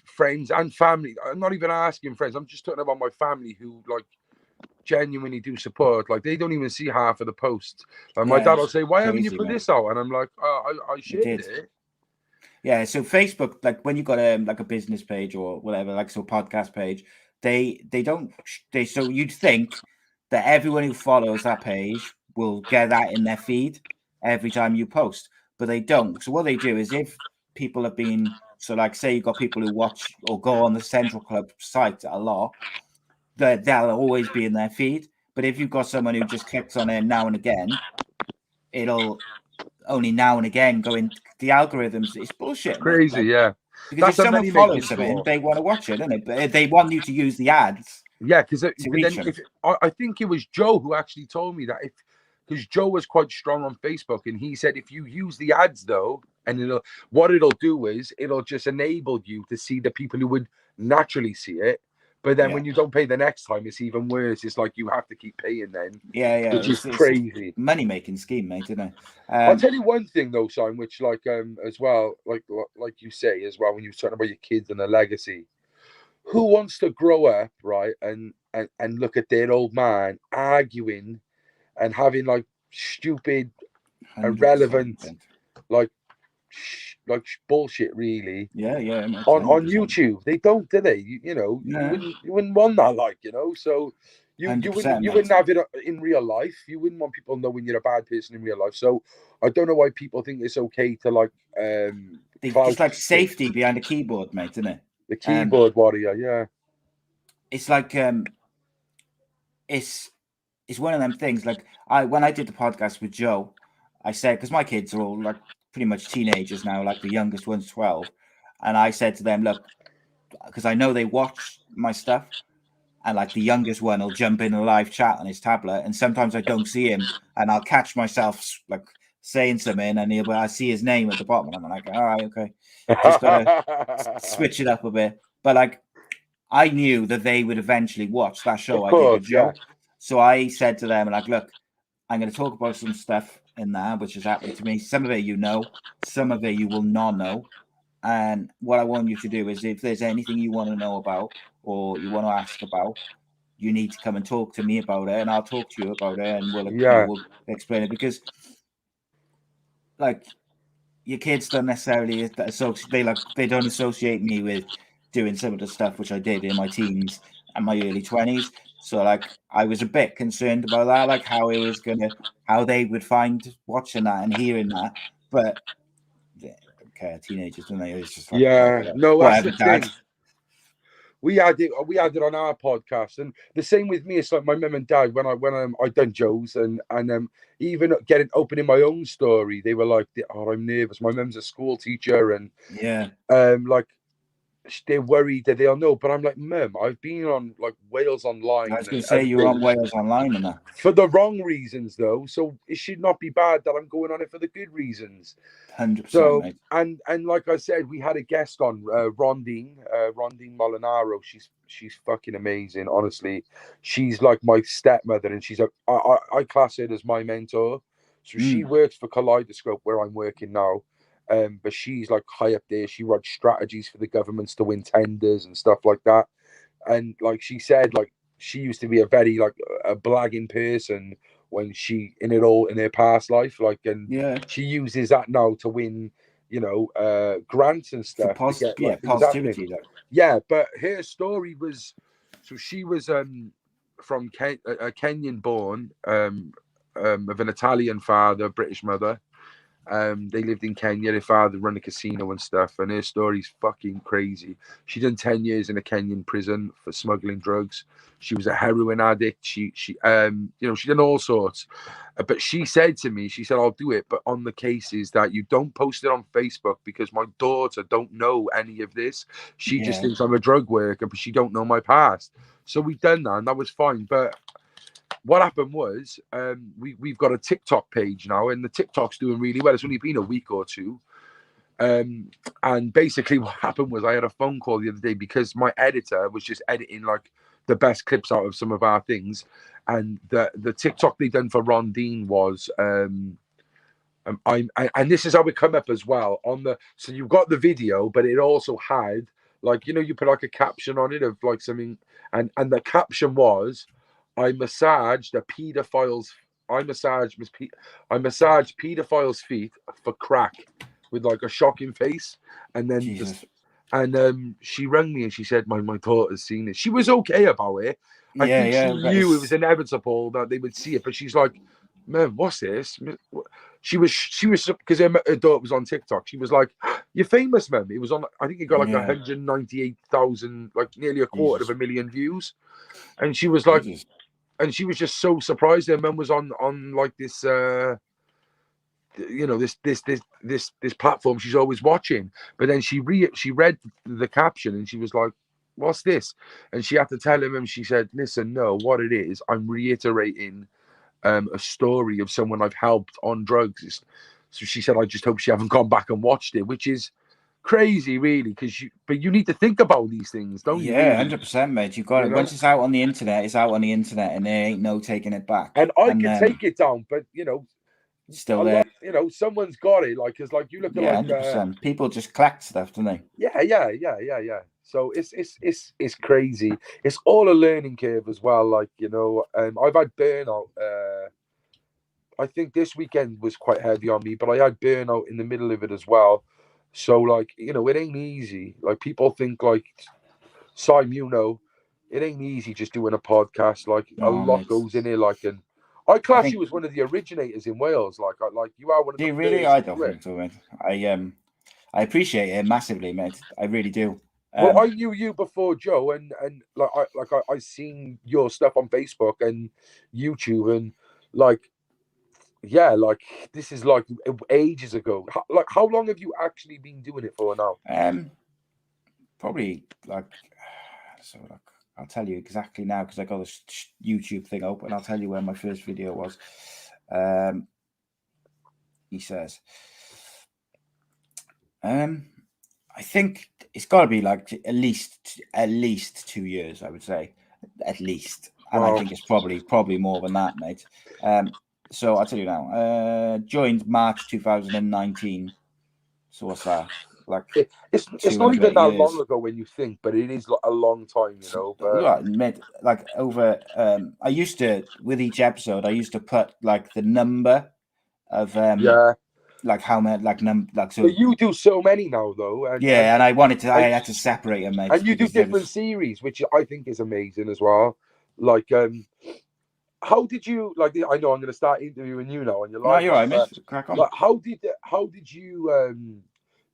friends and family. I'm not even asking friends. I'm just talking about my family who like genuinely do support. Like they don't even see half of the posts. Like my dad will say, "Why haven't you put this out?" And I'm like, "I shared it." Yeah, so Facebook, like when you got like a business page or whatever, like so podcast page, they don't so you'd think that everyone who follows that page will get that in their feed every time you post, but they don't. So what they do is if people have been, so like say you got people who watch or go on the Central Club site a lot, they'll always be in their feed. But if you've got someone who just clicks on it now and again, it'll only now and again go in. The algorithms, it's bullshit, mate. Crazy, yeah. Because if someone follows something, they want to watch it, don't they? But they want you to use the ads. Yeah, because I think it was Joe who actually told me that because Joe was quite strong on Facebook, and he said if you use the ads though, and what it'll do is it'll just enable you to see the people who would naturally see it. But then when you don't pay the next time, it's even worse. It's like you have to keep paying then. Yeah. Which is crazy. Money making scheme, mate, isn't it? I'll tell you one thing though, Simon, which as well, like you say as well, when you're talking about your kids and a legacy. Who wants to grow up, right, and look at their old man arguing and having like stupid, 100%, irrelevant, like bullshit, really? Yeah, mate, on YouTube, they don't, do they? You wouldn't want that, So you wouldn't have it in real life. You wouldn't want people knowing you're a bad person in real life. So I don't know why people think it's okay to like. It's like safety behind a keyboard, mate, isn't it? The keyboard warrior, yeah. It's like it's one of them things. Like when I did the podcast with Joe, I said, because my kids are all like pretty much teenagers now, like the youngest one's 12, and I said to them, look, because I know they watch my stuff, and like the youngest one will jump in a live chat on his tablet, and sometimes I don't see him, and I'll catch myself like saying something, and I see his name at the bottom, and I'm like, all right, okay, just gotta switch it up a bit. But like, I knew that they would eventually watch that show I did with Joe. So I said to them, like, look, I'm going to talk about some stuff in there which has happened to me. Some of it you know, some of it you will not know. And what I want you to do is if there's anything you want to know about or you want to ask about, you need to come and talk to me about it, and I'll talk to you about it, and we'll explain it. Because like your kids don't necessarily they don't associate me with doing some of the stuff which I did in my teens and my early 20s. So like I was a bit concerned about that, like how they would find watching that and hearing that. But okay, teenagers, don't they? It's just like, whatever, Dad. We had it on our podcast, and the same with me. It's like my mum and dad when I done Joe's and even opening my own story, they were like, "Oh, I'm nervous." My mum's a school teacher, and like they're worried that they'll know. But I'm like, Mum, I've been on like Wales Online. I was going to say you're on Wales Online and that for the wrong reasons, though. So it should not be bad that I'm going on it for the good reasons. 100%. So mate. and like I said, we had a guest on, Rondine Molinaro. She's fucking amazing. Honestly, she's like my stepmother, and I class her as my mentor. So she works for Kaleidoscope where I'm working now. But she's like high up there. She writes strategies for the governments to win tenders and stuff like that. and like she said, like she used to be a very like a blagging person when she in her past life, like, and Yeah. she uses that now to win, grants and For stuff to get like things happening. positivity. Like. Yeah, but her story was, so she was from a Kenyan born, of an Italian father, British mother. They lived in Kenya. Their father run a casino and stuff, and her story's fucking crazy. She done 10 years in a Kenyan prison for smuggling drugs. She was a heroin addict. She she done all sorts. But she said to me, she said, "I'll do it, but on the cases that you don't post it on Facebook because my daughter don't know any of this. She just thinks I'm a drug worker, but she don't know my past." So we done that, and that was fine. But what happened was, we've got a TikTok page now, and the TikTok's doing really well. It's only been a week or two. And basically what happened was I had a phone call the other day because my editor was just editing like the best clips out of some of our things. And the TikTok they done for Rondine was, and this is how it come up as well so you've got the video, but it also had like, you put like a caption on it of like something, and the caption was, I massaged pedophiles' feet for crack, with like a shocking face. And then she rang me and she said, my daughter's seen it. She was okay about it. I think she knew it was inevitable that they would see it, but she's like, man, what's this? She was because her daughter was on TikTok. She was like, "You're famous, man." It was on. I think it got like 198,000, like nearly a quarter of a million views. And she was like, and she was just so surprised. Her mum was on like this, this platform she's always watching. But then she read the caption and she was like, "What's this?" And she had to tell him, and she said, "Listen, no, what it is, I'm reiterating a story of someone I've helped on drugs." So she said, "I just hope she haven't gone back and watched it," which is crazy, really, but you need to think about these things, don't you? Yeah, 100%, mate. You've got it. Once it's out on the internet, it's out on the internet, and there ain't no taking it back. And I can take it down, but still there. Someone's got it. Like, cause like you look at 100%. People just collect stuff, don't they? Yeah. So it's crazy. It's all a learning curve as well. Like, I've had burnout. I think this weekend was quite heavy on me, but I had burnout in the middle of it as well. So like, it ain't easy. Like, people think like, Simon, it ain't easy just doing a podcast. Like, a lot goes in it. Like, and I class you as one of the originators in Wales. Like you are one of the first. Really? I don't think so, mate. I appreciate it massively, mate. I really do. Well, I knew you before Joe, and I seen your stuff on Facebook and YouTube, and like, yeah, like this is like ages ago. Like, how long have you actually been doing it for now? Probably like, so like, I'll tell you exactly now because I got this YouTube thing open. I'll tell you where my first video was. He says, I think it's got to be like at least 2 years, I would say, at least. And I think it's probably more than that, mate. So I'll tell you now. Joined March 2019. So what's that? Like, it's not even that long ago when you think, but it is a long time, But like over. I used to, with each episode, I used to put like the number of like how many, so. But you do so many now, though. And I had to separate them, mate. And you do different series, which I think is amazing as well. Like, how did you like? I know I'm going to start interviewing you now, and you're like, "No, you're right, mate. Crack on." Like, how did you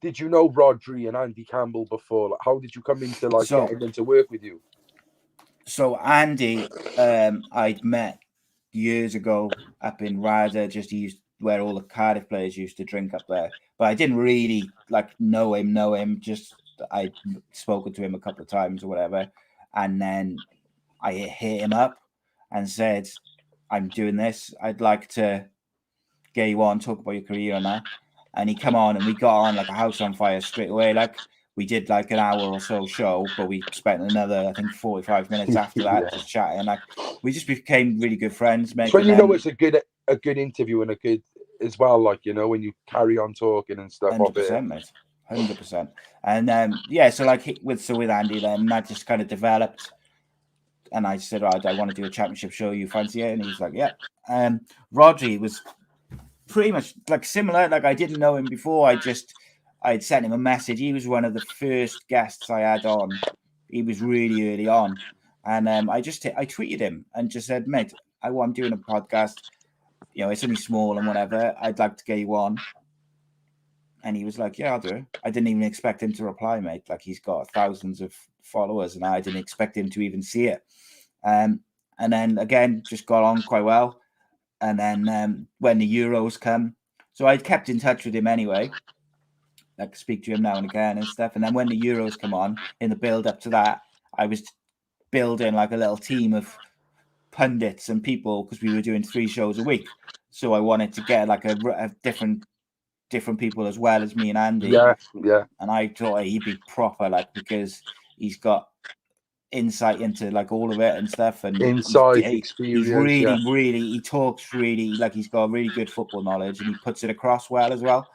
did you know Rodri and Andy Campbell before? Like, how did you come into getting them to work with you? So Andy, I'd met years ago up in Rada, just where all the Cardiff players used to drink up there. But I didn't really know him. Just I'd spoken to him a couple of times or whatever. And then I hit him up and said, "I'm doing this. I'd like to get you on, talk about your career and that." And he come on and we got on like a house on fire straight away. Like, we did like an hour or so show, but we spent another, I think, 45 minutes after that just chatting. Like, we just became really good friends, mate. So it's a good interview and a good as well. Like, when you carry on talking and stuff. 100%, mate. 100%. And so with Andy, then that just kind of developed. and I said, "Right, I want to do a championship show. You fancy it?" And he's like, "Yeah." Rodri was pretty much like similar. Like I didn't know him before. I'd sent him a message. He was one of the first guests I had on. He was really early on, and I tweeted him and just said, "Mate, I'm doing a podcast. You know, it's only small and whatever. I'd like to get you on." And he was like, "Yeah, I'll do it." I didn't even expect him to reply, mate. Like he's got thousands of followers, and I didn't expect him to even see it. And then again, just got on quite well. And then when the Euros come, so I'd kept in touch with him anyway. Like speak to him now and again and stuff. And then when the Euros come on, in the build up to that, I was building like a little team of pundits and people because we were doing 3 shows a week. So I wanted to get like a different people as well as me and Andy. Yeah. And I thought he'd be proper, like, because he's got insight into like all of it and stuff, and experience. he's really he talks really like he's got really good football knowledge, and he puts it across well as well.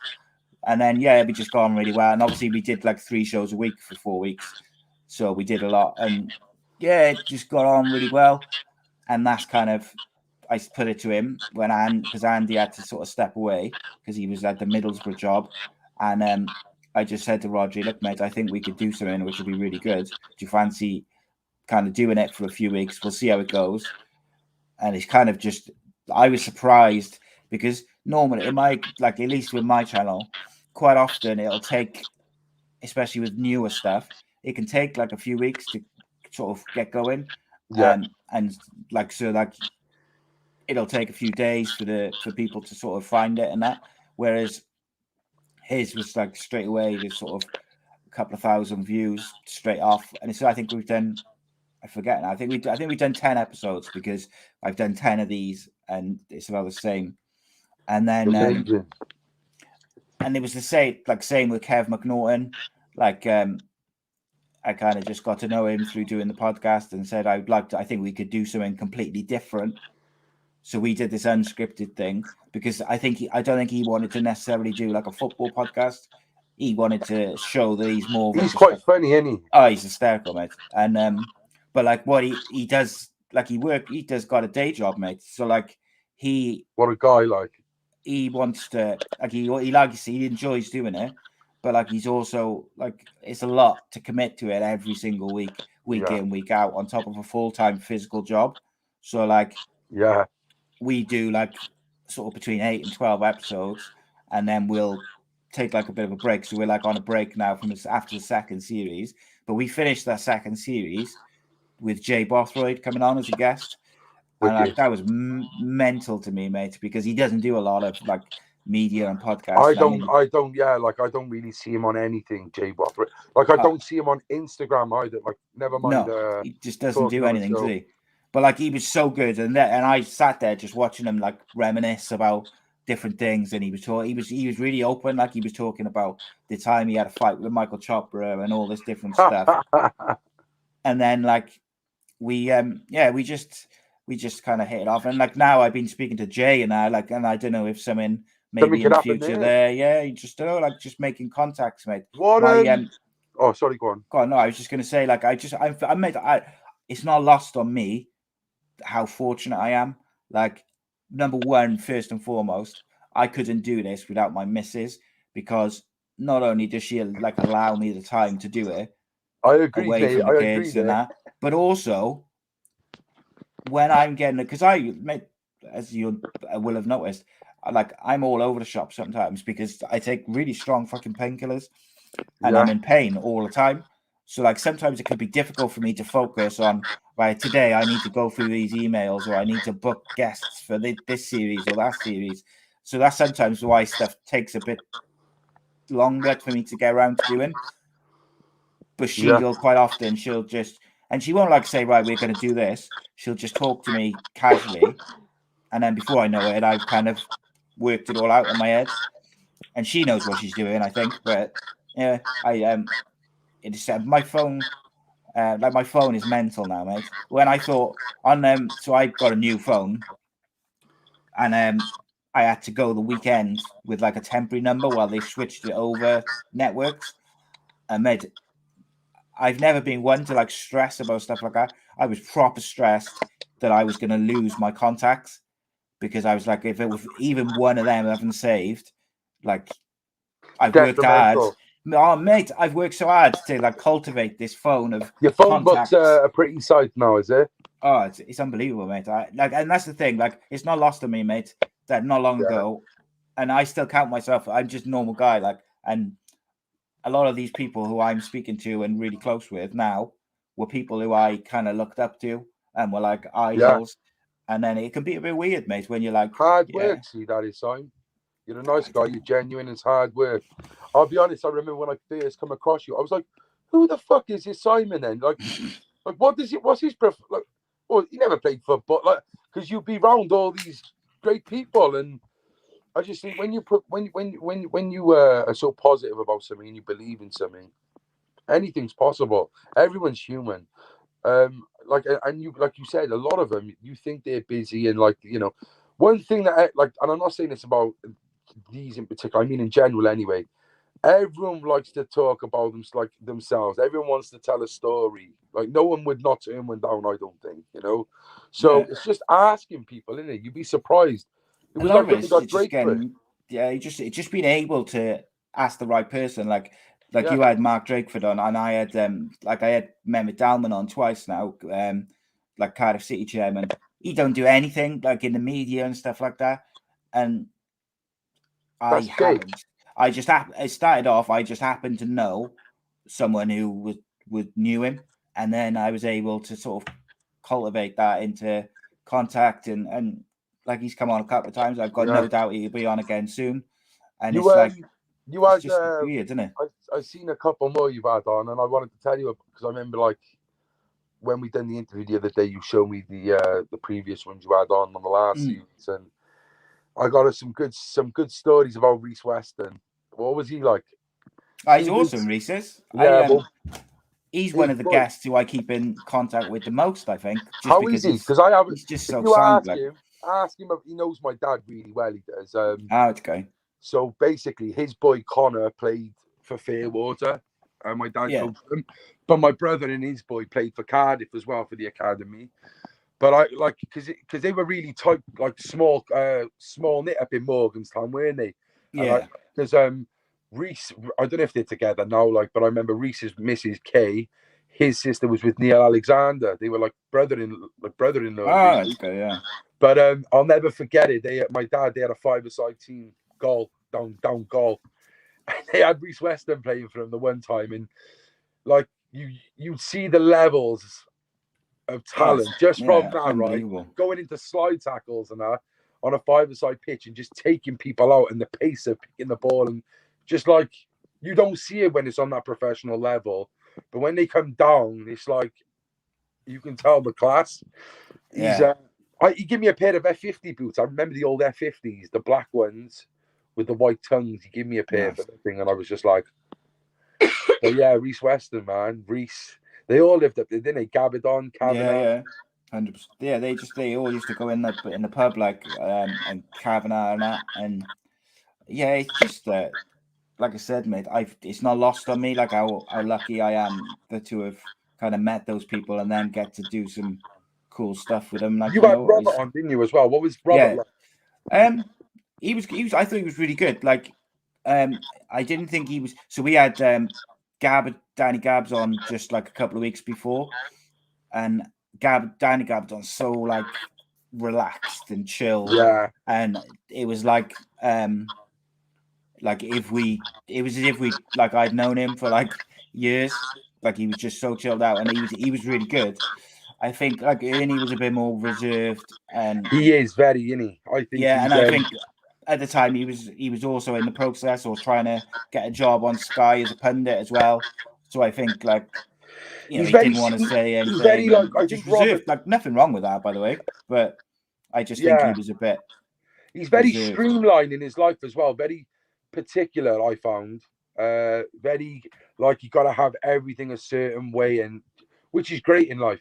And then we just got on really well, and obviously we did like 3 shows a week for 4 weeks, so we did a lot, and it just got on really well. And that's kind of, I put it to him because Andy had to sort of step away because he was at the Middlesbrough job, and I just said to Rodri, "Look, mate, I think we could do something which would be really good. Do you fancy kind of doing it for a few weeks? We'll see how it goes." And it's kind of just, I was surprised because normally in my, like, at least with my channel, quite often it'll take, especially with newer stuff, it can take like a few weeks to sort of get going. And like, so like it'll take a few days for people to sort of find it and that. Whereas his was like straight away, just sort of a couple of thousand views straight off. And so I think we've done, I forget now. I think we've done 10 episodes because I've done 10 of these, and it's about the same. And then and it was the same with Kev McNaughton. Like I kind of just got to know him through doing the podcast and said I think we could do something completely different. So we did this unscripted thing because I don't think he wanted to necessarily do like a football podcast. He wanted to show that he's more. He's quite funny, isn't he? Oh, he's hysterical, mate. And but like what he does, like he does got a day job, mate. So like what a guy, like he wants to, like he likes, he enjoys doing it, but like he's also like, it's a lot to commit to it every single week in, week out, on top of a full-time physical job. So like we do like sort of between 8 and 12 episodes, and then we'll take like a bit of a break. So we're like on a break now from after the second series, but we finished that second series with Jay Bothroyd coming on as a guest. And like that was mental to me, mate, because he doesn't do a lot of like media and podcasts. I don't really see him on anything, Jay Bothroyd. Like I don't see him on Instagram either. Like never mind. No, he just doesn't do anything, does he? But like he was so good, and I sat there just watching him like reminisce about different things, and he was really open. Like he was talking about the time he had a fight with Michael Chopra and all this different stuff. And then like we just kind of hit it off, and like now I've been speaking to Jay, and I don't know if something maybe in the future there. You just don't know, like just making contacts, mate. Oh, sorry, go on. Go on. No, I was just going to say, like, it's not lost on me how fortunate I am. Like, number one, first and foremost, I couldn't do this without my missus, because not only does she like allow me the time to do it, I agree, away from the kids and that, but also when I'm getting it, because as you will have noticed, like I'm all over the shop sometimes because I take really strong fucking painkillers, and I'm in pain all the time. So like sometimes it could be difficult for me to focus on, right, today I need to go through these emails, or I need to book guests for this series or that series. So that's sometimes why stuff takes a bit longer for me to get around to doing. But she'll quite often, she'll just, and she won't like say, right, we're going to do this. She'll just talk to me casually. And then before I know it, I've kind of worked it all out in my head. And she knows what she's doing, I think. But yeah, it's my phone, like my phone is mental now, mate. When I thought on so I got a new phone, and I had to go the weekend with like a temporary number while they switched it over networks. And mate, I've never been one to like stress about stuff like that. I was proper stressed that I was going to lose my contacts, because I was like, if it was even one of them I haven't saved, like, I've worked hard. Detrimental. Oh, mate, I've worked so hard to like cultivate this phone of Your phone book's contacts. a pretty sight now, is it? Oh, it's unbelievable, mate. And that's the thing. Like, it's not lost on me, mate. That not long ago, and I still count myself. I'm just a normal guy. Like, and a lot of these people who I'm speaking to and really close with now were people who I kind of looked up to and were like idols. And then it can be a bit weird, mate, when you're like, hard work. See, that is sign. You're a nice guy. You're genuine. It's hard work. I'll be honest. I remember when I first come across you, I was like, "Who the fuck is this Simon?" Then, like what does it? What's his like? Well, he never played football, like, because you'd be around all these great people, and I just think when you are so positive about something and you believe in something, anything's possible. Everyone's human. Like, and you, like you said, a lot of them, you think they're busy, and like, one thing that like, and I'm not saying this about these in particular, I mean in general anyway. Everyone likes to talk about themselves. Everyone wants to tell a story. Like, no one would not turn one down, I don't think, So it's just asking people, isn't it? You'd be surprised. It was like when we got Drake for it. Yeah, just being able to ask the right person. Like you had Mark Drakeford on, and I had Mehmet Dalman on twice now, like Cardiff City chairman. He don't do anything like in the media and stuff like that, and I started off. I just happened to know someone who knew him, and then I was able to sort of cultivate that into contact, and like, he's come on a couple of times. I've got no doubt he'll be on again soon. And it's like, it's just weird, isn't it? I've seen a couple more you've had on, and I wanted to tell you because I remember, like, when we done the interview the other day, you showed me the previous ones you had on the last series, and I got some good stories about Reece Weston. What was he like? He's awesome, Reece is. He's one of the guests who I keep in contact with the most, I think. How is he? Because he's just so sound. Ask him if he knows my dad really well. He does. Okay. So basically, his boy Connor played for Fairwater, and my dad coached him. But my brother and his boy played for Cardiff as well for the academy. But I like because they were really tight, like small knit up in Morganstown, weren't they? Yeah. Because Reece, I don't know if they're together now, like, but I remember Reece's Mrs. Kay, his sister was with Neil Alexander. They were like brother-in-law. Oh, okay, yeah. But I'll never forget it. They had a five-a-side team goal down goal. And they had Reece Weston playing for them the one time, and like you'd see the levels of talent just from that, right? Going into slide tackles and that on a five-a-side pitch and just taking people out, and the pace of picking the ball, and just like, you don't see it when it's on that professional level, but when they come down, it's like you can tell the class. He gave me a pair of F50 boots. I remember the old F50s, the black ones with the white tongues. He gave me a pair for that thing, and I was just like, but yeah, Reece Weston, man, Reece. They all lived up there, didn't they? Gabadon, Kavanagh. Yeah. 100%. Yeah, they all used to go in the pub, like, and Kavanagh and that, and yeah, it's just like I said, mate, it's not lost on me, like, how lucky I am to have kind of met those people and then get to do some cool stuff with them. Like, you had Robert on, didn't you, as well? What was Robert like? He was. I thought he was really good. Like, I didn't think he was. So we had Danny Gabbs on just like a couple of weeks before, and Danny Gabbs on so like relaxed and chill. Yeah, and it was like it was as if like I'd known him for like years. Like, he was just so chilled out, and he was really good. I think like Ernie was a bit more reserved, and he is very, isn't he? I think. Yeah, and I think at the time he was also in the process or trying to get a job on Sky as a pundit as well. So I think, like, he didn't want to say anything. Very, like, I just think Robert, like, nothing wrong with that, by the way. But I just think he was a bit. He's very streamlined in his life as well. Very particular, I found. Very, like, you got to have everything a certain way, and which is great in life,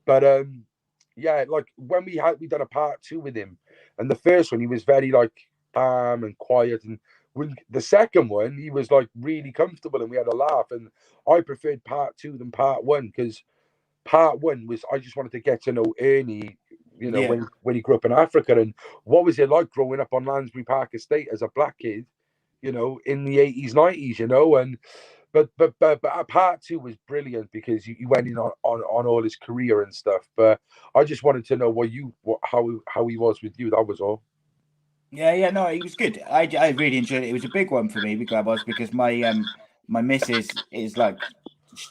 But yeah, like when we done a part 2 with him, and the first one he was very like calm and quiet, and when the second one, he was like really comfortable and we had a laugh. And I preferred part 2 than part 1 because part 1 was I just wanted to get to know Ernie, Yeah. when he grew up in Africa and what was it like growing up on Lansbury Park Estate as a black kid, in the 80s, 90s, and but part 2 was brilliant because you went in on all his career and stuff. But I just wanted to know how he was with you. That was all. Yeah, no, he was good. I really enjoyed it. It was a big one for me because my missus is like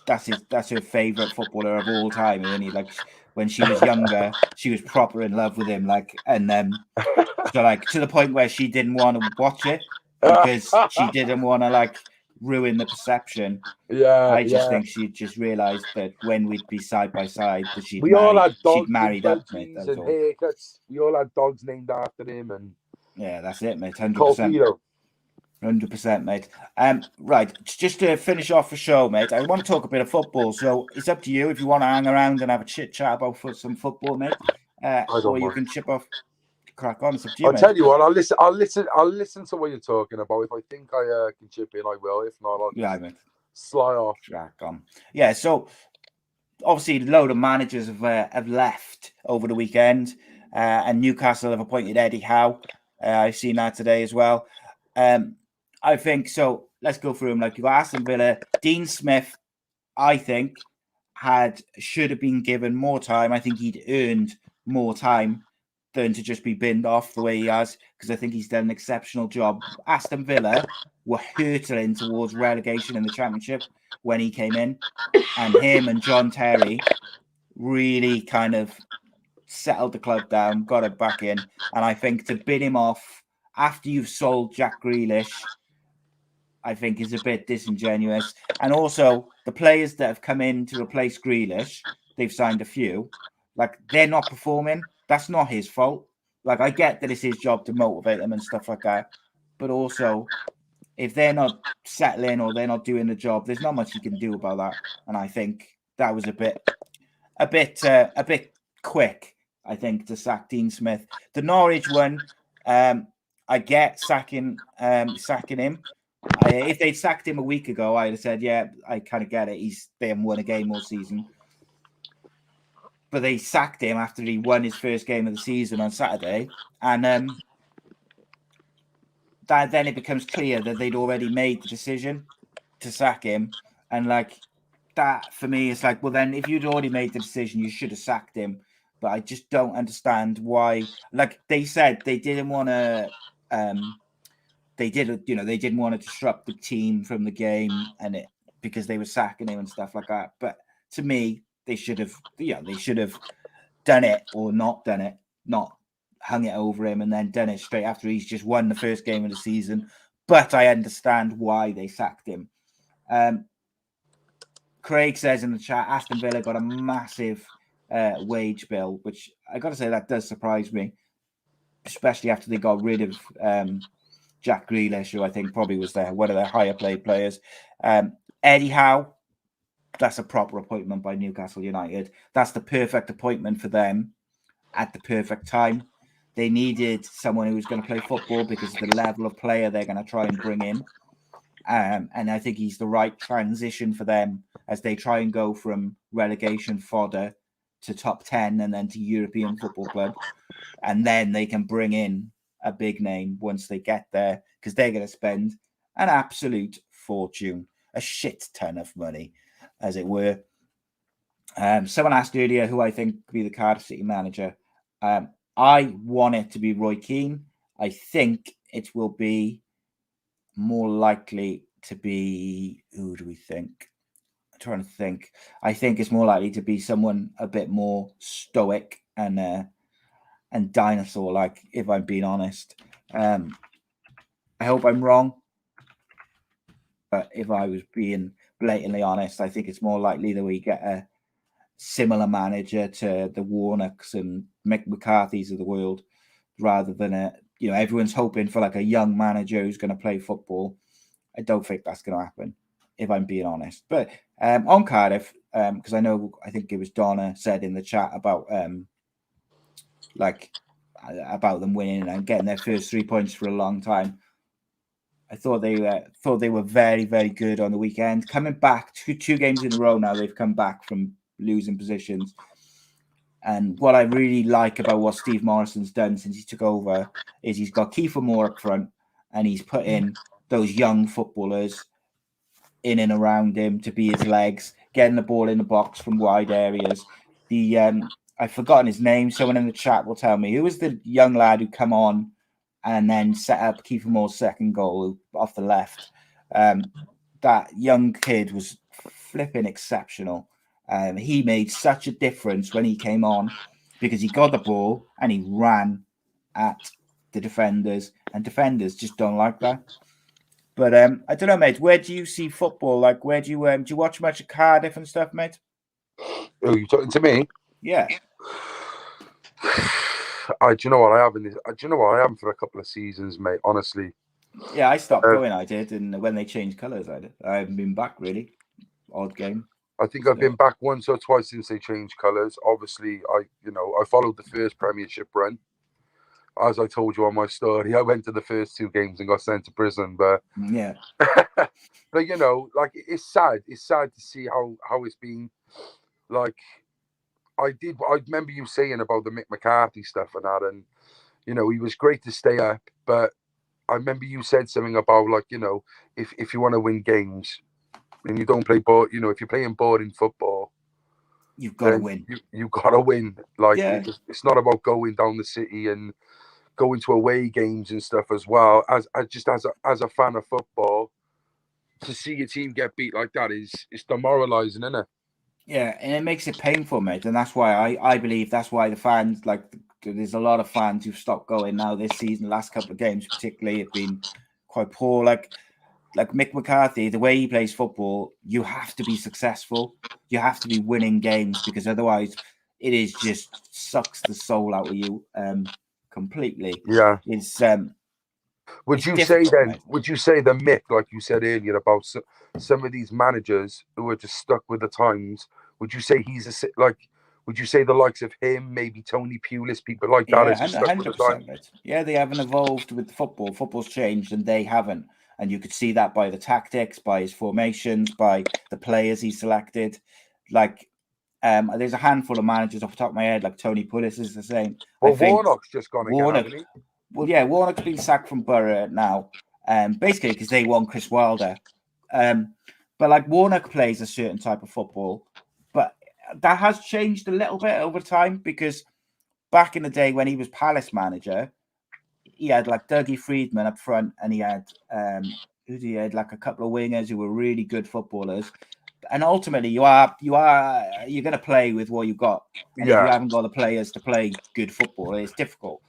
that's her favorite footballer of all time, and he like when she was younger, she was proper in love with him, like, and so like to the point where she didn't want to watch it because she didn't want to like ruin the perception. Yeah, I just yeah. think she just realised that when we'd be side by side, that We all had she'd dogs and married up, mate. budgies That was and all. haircuts. We all had dogs named after him and Yeah, that's it, mate. 100%. Colfito. 100%, mate. Right, just to finish off the show, mate, I want to talk a bit of football. So it's up to you if you want to hang around and have a chit chat about some football, mate. I don't Or you mind. can chip off, crack on. It's up to you, I'll mate. tell you what. I'll listen to what you're talking about. If I think I can chip in, I will. If not, I'll just mate. slide off. Crack on. Yeah. So obviously, a load of managers have left over the weekend, and Newcastle have appointed Eddie Howe. I've seen that today as well. I think so. Let's go through them. Like you got Aston Villa, Dean Smith. I think should have been given more time. I think he'd earned more time than to just be binned off the way he has, because I think he's done an exceptional job. Aston Villa were hurtling towards relegation in the Championship when he came in, and him and John Terry really kind of settled the club down, got it back in. And I think to bin him off after you've sold Jack Grealish, I think is a bit disingenuous. And also the players that have come in to replace Grealish, they've signed a few, like they're not performing. That's not his fault. Like I get that it's his job to motivate them and stuff like that. But also if they're not settling or they're not doing the job, there's not much he can do about that. And I think that was a bit quick, I think, to sack Dean Smith. The Norwich one, I get sacking him. If they'd sacked him a week ago, I'd have said, yeah, I kind of get it. They haven't won a game all season. But they sacked him after he won his first game of the season on Saturday. And then it becomes clear that they'd already made the decision to sack him. And like that, for me, it's like, well, then if you'd already made the decision, you should have sacked him. But I just don't understand why. Like they said, they didn't want to... they didn't want to disrupt the team from the game because they were sacking him and stuff like that. But to me, they should have done it or not done it, not hung it over him and then done it straight after he's just won the first game of the season. But I understand why they sacked him. Craig says in the chat, Aston Villa got a massive wage bill, which I got to say that does surprise me, especially after they got rid of Jack Grealish, who I think probably was one of their higher paid players. Eddie Howe, that's a proper appointment by Newcastle United. That's the perfect appointment for them at the perfect time. They needed someone who was going to play football because of the level of player they're going to try and bring in. And I think he's the right transition for them as they try and go from relegation fodder to top 10 and then to European Football Club. And then they can bring in a big name once they get there, because they're going to spend an absolute fortune, a shit ton of money, as it were. Someone asked earlier who I think could be the Cardiff City manager. I want it to be Roy Keane. I think it will be more likely to be, who do we think? I'm trying to think. I think it's more likely to be someone a bit more stoic and dinosaur-like, if I'm being honest. I hope I'm wrong, but if I was being blatantly honest, I think it's more likely that we get a similar manager to the Warnocks and Mick McCarthy's of the world, rather than everyone's hoping for like a young manager who's going to play football. I don't think that's going to happen, if I'm being honest. But on Cardiff, because I think it was Donna said in the chat about about them winning and getting their first 3 points for a long time. I thought they were very, very good on the weekend. Coming back two games in a row now, they've come back from losing positions. And what I really like about what Steve Morrison's done since he took over is he's got Kiefer Moore up front, and he's put in those young footballers in and around him to be his legs, getting the ball in the box from wide areas. I've forgotten his name. Someone in the chat will tell me who was the young lad who come on and then set up Kiefer Moore's second goal off the left. That young kid was flipping exceptional. He made such a difference when he came on because he got the ball and he ran at the defenders, and defenders just don't like that. But I don't know, mate. Where do you see football? Like, where do you watch much of Cardiff and stuff, mate? Oh, you talking to me? Yeah. Do you know what I haven't? Do you know what I haven't for a couple of seasons, mate? Honestly. Yeah, I stopped going. I did, and when they changed colours, I did. I haven't been back really. Odd game. I think I've been back once or twice since they changed colours. Obviously, I followed the first Premiership run. As I told you on my story, I went to the first 2 games and got sent to prison. But yeah, but like it's sad. It's sad to see how it's been. Like I remember you saying about the Mick McCarthy stuff and that, and he was great to stay up. But I remember you said something about like if you want to win games and you don't play ball, if you're playing boring football, you've got to win. You got to win. Like it's not about going down the city and going to away games and stuff as well. As a fan of football, to see your team get beat like that is demoralising, isn't it? Yeah, and it makes it painful, mate. And that's why I believe that's why the fans, there's a lot of fans who've stopped going now this season. The last couple of games, particularly, have been quite poor. Like Mick McCarthy, the way he plays football, you have to be successful. You have to be winning games because otherwise, it is just sucks the soul out of you completely. Yeah. It's Would you say the Mick, like you said earlier about some of these managers who are just stuck with the times? Would you say would you say the likes of him, maybe Tony Pulis, people like that, is just stuck with the times? Yeah, they haven't evolved with football. Football's changed, and they haven't. And you could see that by the tactics, by his formations, by the players he selected. Like, there's a handful of managers off the top of my head, like Tony Pulis is the same. Well, Warnock's just gone again, hasn't he? Well, yeah, Warnock's been sacked from Borough now, basically because they want Chris Wilder. But like Warnock plays a certain type of football, but that has changed a little bit over time because back in the day when he was Palace manager, he had like Dougie Friedman up front, and he had like a couple of wingers who were really good footballers. And ultimately, you're going to play with what you got, and if you haven't got the players to play good football, it's difficult.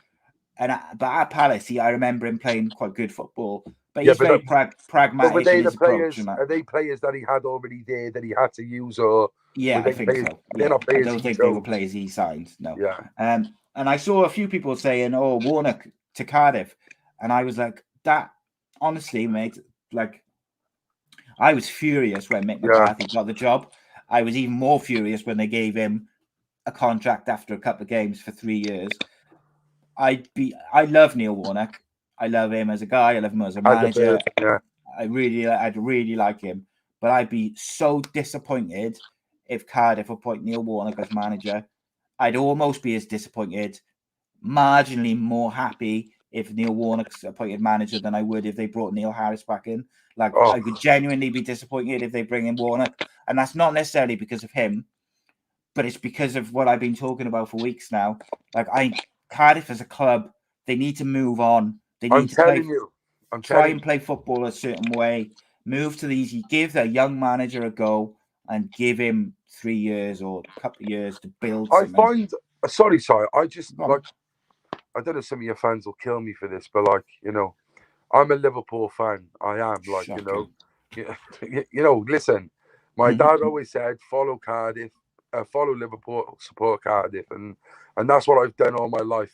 But at Palace, I remember him playing quite good football. But he's very pragmatic. But were they the players? Are they players that he had already there that he had to use, or yeah, I think so. They're not players. I don't think they were players he signed. No. Yeah. And I saw a few people saying, "Oh, Warnock to Cardiff," and I was like, "That honestly, mate, like." I was furious when Mick McCarthy got the job. I was even more furious when they gave him a contract after a couple of games for 3 years. I love Neil Warnock. I love him as a guy. I love him as a manager. I'd really like him. But I'd be so disappointed if Cardiff appoint Neil Warnock as manager. I'd almost be as disappointed, marginally more happy if Neil Warnock's appointed manager than I would if they brought Neil Harris back in. I could genuinely be disappointed if they bring in Warnock. And that's not necessarily because of him, but it's because of what I've been talking about for weeks now. Cardiff as a club, they need to move on. They need try and play football a certain way. Move to these, give their young manager a go and give him 3 years or a couple of years to build something. Sorry, I just I don't know, some of your fans will kill me for this, but I'm a Liverpool fan. I am, listen, my dad always said, follow Cardiff, follow Liverpool, support Cardiff, and that's what I've done all my life.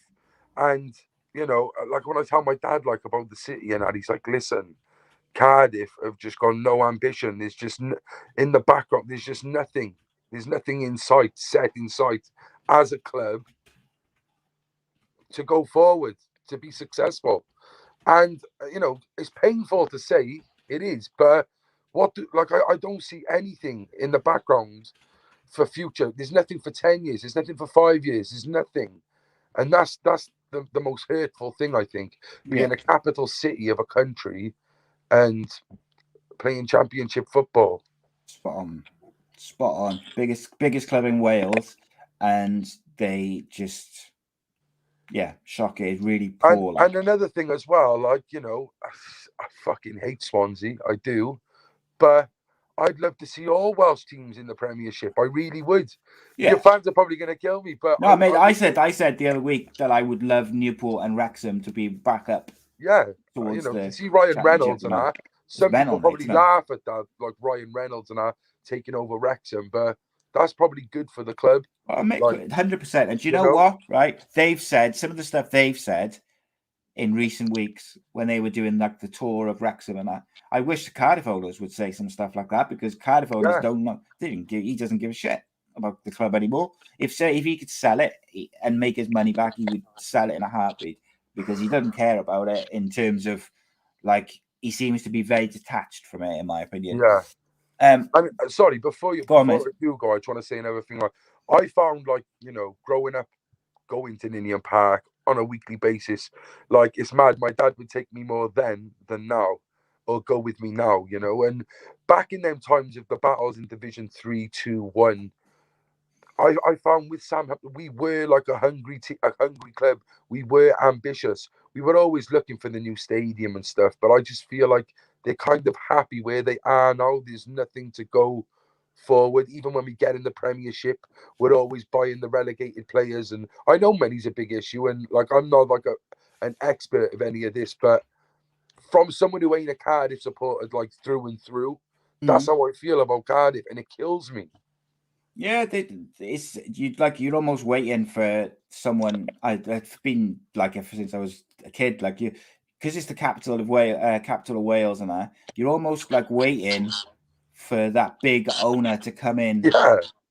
And when I tell my dad about the city and that, he's like, listen, Cardiff have just got no ambition. There's just in the background, there's just nothing. There's nothing set in sight as a club to go forward, to be successful. And it's painful to say, it is, but I don't see anything in the background for future. There's nothing for 10 years. There's nothing for 5 years. There's nothing. And that's the most hurtful thing, I think, being a capital city of a country and playing championship football. Spot on. Biggest club in Wales, and they just shock it. Really poor. And another thing as well, I fucking hate Swansea. I do, but I'd love to see all Welsh teams in the Premiership. I really would. Yeah. Your fans are probably going to kill me, but no, mate. I said the other week that I would love Newport and Wrexham to be back up. Yeah, to see Ryan Reynolds and that. Some people probably laugh at that, like Ryan Reynolds and that taking over Wrexham, but that's probably good for the club. 100%. And do you know what? Right? They've said some of the stuff they've said in recent weeks when they were doing like the tour of Wrexham and that. I wish the Cardiff owners would say some stuff like that, because Cardiff owners he doesn't give a shit about the club anymore. If he could sell it and make his money back, he would sell it in a heartbeat, because he doesn't care about it in terms of, like, he seems to be very detached from it, in my opinion. Yeah. And sorry, before you go, I just want to say another thing. Like, I found, like, growing up, going to Ninian Park on a weekly basis, like, it's mad. My dad would take me more then than now, or go with me now, and back in them times of the battles in Division 3, 2, 1, I found with Southampton, we were like a hungry club. We were ambitious. We were always looking for the new stadium and stuff, but I just feel like they're kind of happy where they are now. There's nothing to go forward. Even when we get in the Premiership, we're always buying the relegated players. And I know money's a big issue, and like, I'm not like an expert of any of this, but from someone who ain't a Cardiff supporter, like, through and through, that's how I feel about Cardiff, and it kills me. Yeah, you're almost waiting for someone. I've been like ever since I was a kid, like, you, because it's the capital of Wales, and that, you're almost like waiting for that big owner to come in,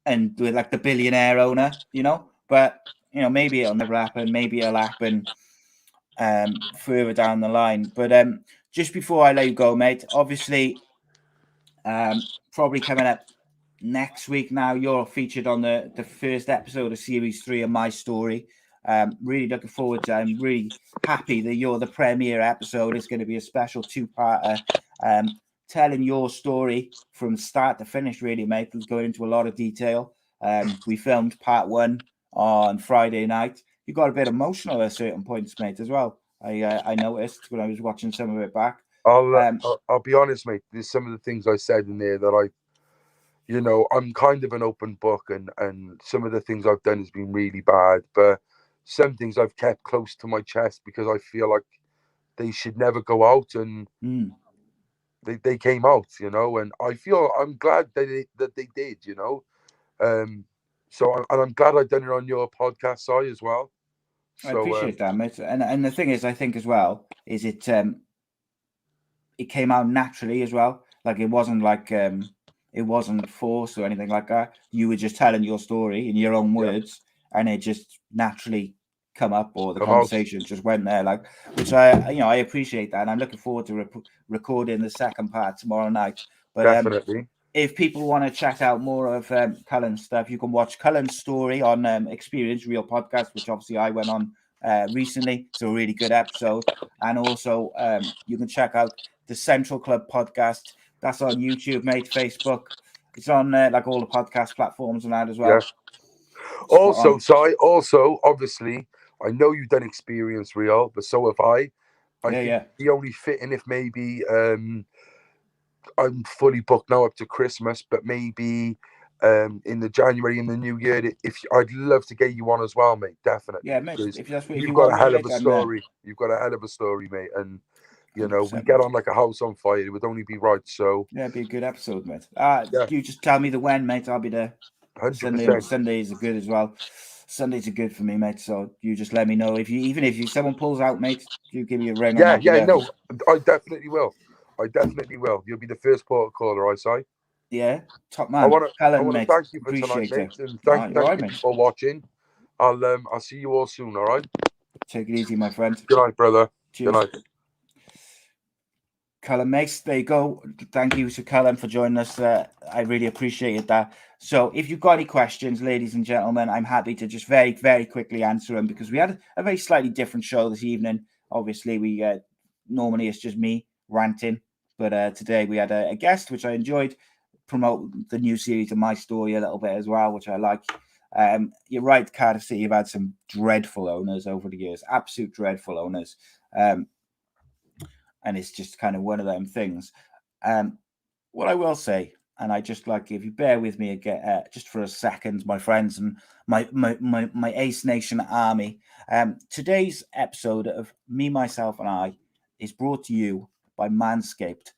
and with like the billionaire owner, But maybe it'll never happen. Maybe it'll happen further down the line. But just before I let you go, mate, obviously, probably coming up next week now, you're featured on the first episode of Series 3 of My Story. Really looking forward to it. I'm really happy that you're the premiere episode. It's going to be a special two-parter, telling your story from start to finish, really, mate. It's going into a lot of detail. We filmed part 1 on Friday night. You got a bit emotional at certain points, mate, as well. I noticed when I was watching some of it back. I'll be honest, mate. There's some of the things I said in there that I'm kind of an open book, and some of the things I've done has been really bad, but some things I've kept close to my chest because I feel like they should never go out, and they came out, and I'm glad that they did, so I'm glad I've done it on your podcast, Si, as well. I appreciate that, mate. And the thing is, I think as well, is it came out naturally as well. Like, it wasn't like it wasn't forced or anything like that. You were just telling your story in your own words, and it just naturally come up, or the conversation just went there. Like, which I appreciate that, and I'm looking forward to recording the second part tomorrow night. But definitely. If people want to check out more of Cullen's stuff, you can watch Cullen's story on Experience Real Podcast, which obviously I went on recently. It's a really good episode. And also you can check out the Central Club podcast. That's on YouTube, mate, Facebook. It's on like all the podcast platforms and that as well. Yeah. Also, obviously, I know you've done Experience Real, but so have I. I think the only fitting, if maybe I'm fully booked now up to Christmas, but maybe in the January, in the new year, I'd love to get you on as well, mate. Definitely. Yeah, mate. If that's what you've got a hell of a story. You've got a hell of a story, mate. And we get on like a house on fire. It would only be right. So it'd be a good episode, mate. You just tell me the when, mate. I'll be there. 100%. Sundays are good as well. Sundays are good for me, mate. So you just let me know if someone pulls out, mate. You give me a ring. No, I definitely will. You'll be the first port of call, I say. Yeah, top man. I want to mate. thank you for tonight, mate, and thank you for watching. I'll see you all soon. All right. Take it easy, my friend. Good night, brother. Cheers. Good night. Cullen Mace. There you go. Thank you to Cullen for joining us. I really appreciated that. So if you've got any questions, ladies and gentlemen, I'm happy to just very, very quickly answer them, because we had a very slightly different show this evening. Obviously, we normally it's just me ranting, but today we had a guest, which I enjoyed, promote the new series of My Story a little bit as well, which I like. You're right, Cardiff City, you've had some dreadful owners over the years, absolute dreadful owners. And it's just kind of one of them things. What I will say, and I just like, if you bear with me again, just for a second, my friends and my Ace Nation army, today's episode of Me, Myself and I is brought to you by Manscaped.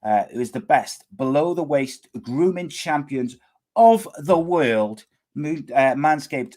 It is the best below-the-waist grooming champions of the world. Manscaped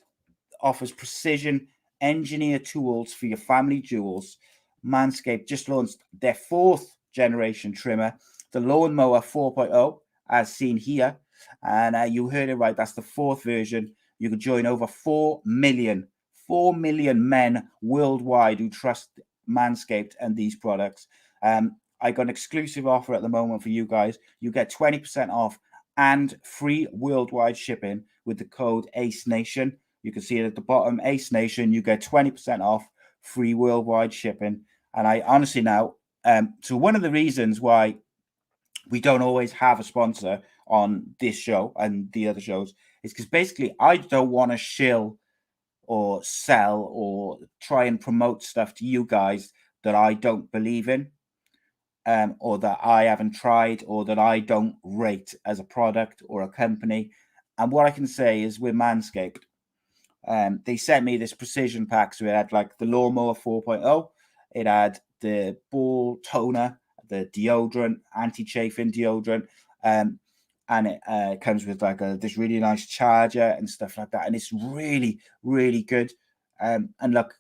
offers precision engineer tools for your family jewels. Manscaped just launched their 4th generation trimmer, the Lawnmower 4.0, as seen here. And you heard it right, that's the 4th version. You can join over 4 million men worldwide who trust Manscaped and these products. I got an exclusive offer at the moment for you guys. You get 20% off and free worldwide shipping with the code ACE Nation. You can see it at the bottom, ACE Nation. You get 20% off, free worldwide shipping. And I honestly now, so one of the reasons why we don't always have a sponsor on this show and the other shows is because basically I don't want to shill or sell or try and promote stuff to you guys that I don't believe in, or that I haven't tried, or that I don't rate as a product or a company. And what I can say is with Manscaped, they sent me this precision pack. So it had like the Lawnmower 4.0, it had the ball toner, the deodorant, anti-chafing deodorant, and it comes with like this really nice charger and stuff like that. And it's really, really good. And look,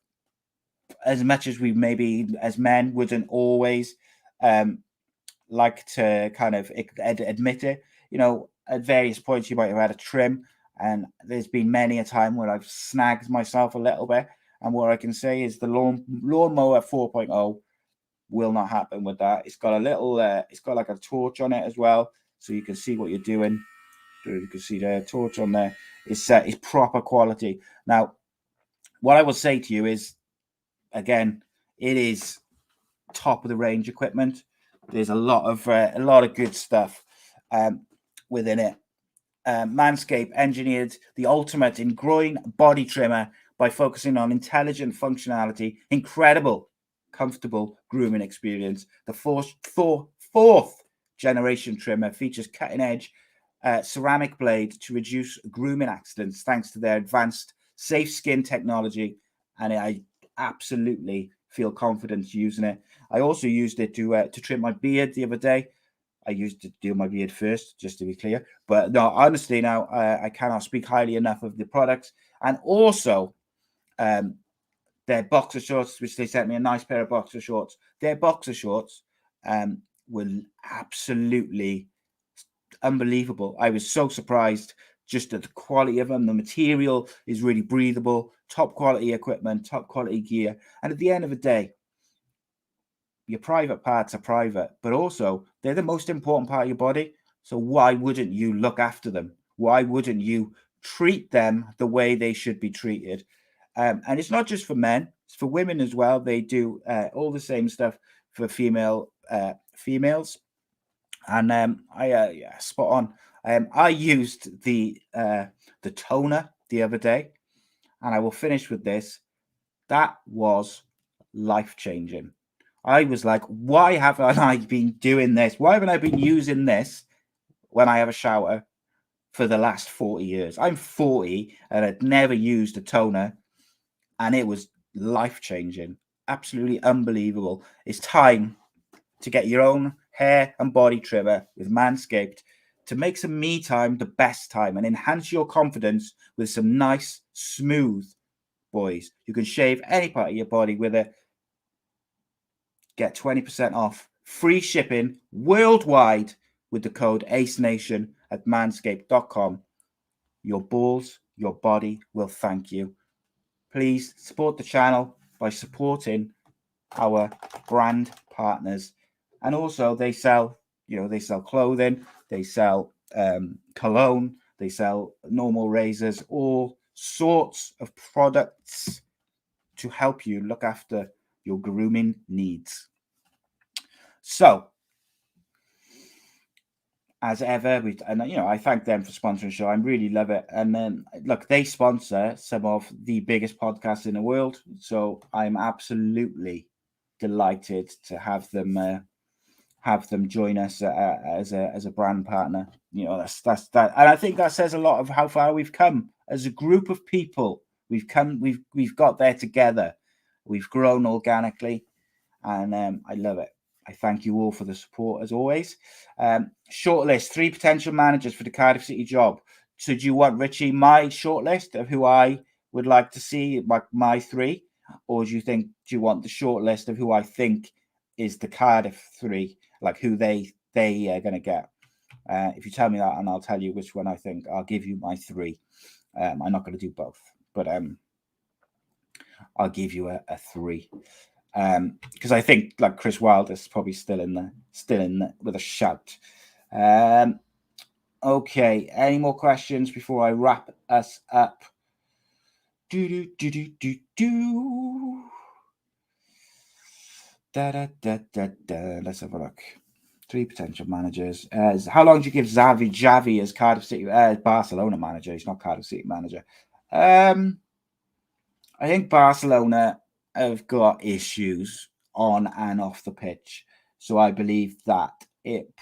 as much as we maybe as men wouldn't always like to kind of admit it, at various points you might have had a trim, and there's been many a time where I've snagged myself a little bit. And what I can say is the Lawnmower 4.0 will not happen with that. It's got a little, it's got like a torch on it as well, so you can see what you're doing. You can see the torch on there. It's proper quality. Now, what I will say to you is, again, it is top of the range equipment. There's a lot of good stuff within it. Manscaped engineered the ultimate in groin body trimmer by focusing on intelligent functionality, incredible, comfortable grooming experience. The fourth generation trimmer features cutting edge ceramic blade to reduce grooming accidents thanks to their advanced safe skin technology, and I absolutely feel confident using it. I also used it to trim my beard the other day. I used to do my beard first, just to be clear. But no, honestly, now I cannot speak highly enough of the products. And also, their boxer shorts, which they sent me a nice pair of boxer shorts. Their boxer shorts were absolutely unbelievable. I was so surprised just at the quality of them. The material is really breathable, top quality equipment, top quality gear. And at the end of the day, your private parts are private, but also they're the most important part of your body. So why wouldn't you look after them? Why wouldn't you treat them the way they should be treated? And it's not just for men, it's for women as well. They do all the same stuff for females. And spot on. I used the toner the other day, and I will finish with this. That was life-changing. I was like, why haven't I been doing this? Why haven't I been using this when I have a shower for the last 40 years? I'm 40 and I'd never used a toner, and it was life-changing. Absolutely unbelievable. It's time to get your own hair and body trimmer with Manscaped to make some me time the best time and enhance your confidence with some nice, smooth boys. You can shave any part of your body with it. Get 20% off, free shipping worldwide with the code ACENation at manscaped.com. Your balls, your body will thank you. Please support the channel by supporting our brand partners. And also they sell, they sell clothing, they sell cologne, they sell normal razors, all sorts of products to help you look after your grooming needs. So, as ever, I thank them for sponsoring the show. I really love it. And then, look, they sponsor some of the biggest podcasts in the world, so I'm absolutely delighted to have them join us as a brand partner. That's that, and I think that says a lot of how far we've come as a group of people. We've got there together. We've grown organically, and I love it. I thank you all for the support as always. Shortlist 3 potential managers for the Cardiff City job. So do you want, Richie, my shortlist of who I would like to see, my 3, or do you want the shortlist of who I think is the Cardiff 3, like who they are going to get? If you tell me that, and I'll tell you which one I think, I'll give you my 3. I'm not going to do both, but I'll give you a 3. Because I think like Chris Wilder's probably still in there with a shout. Okay, any more questions before I wrap us up? Let's have a look. 3 potential managers. How long do you give Xavi as Cardiff City Barcelona manager? He's not Cardiff City manager. I think Barcelona have got issues on and off the pitch, so I believe that it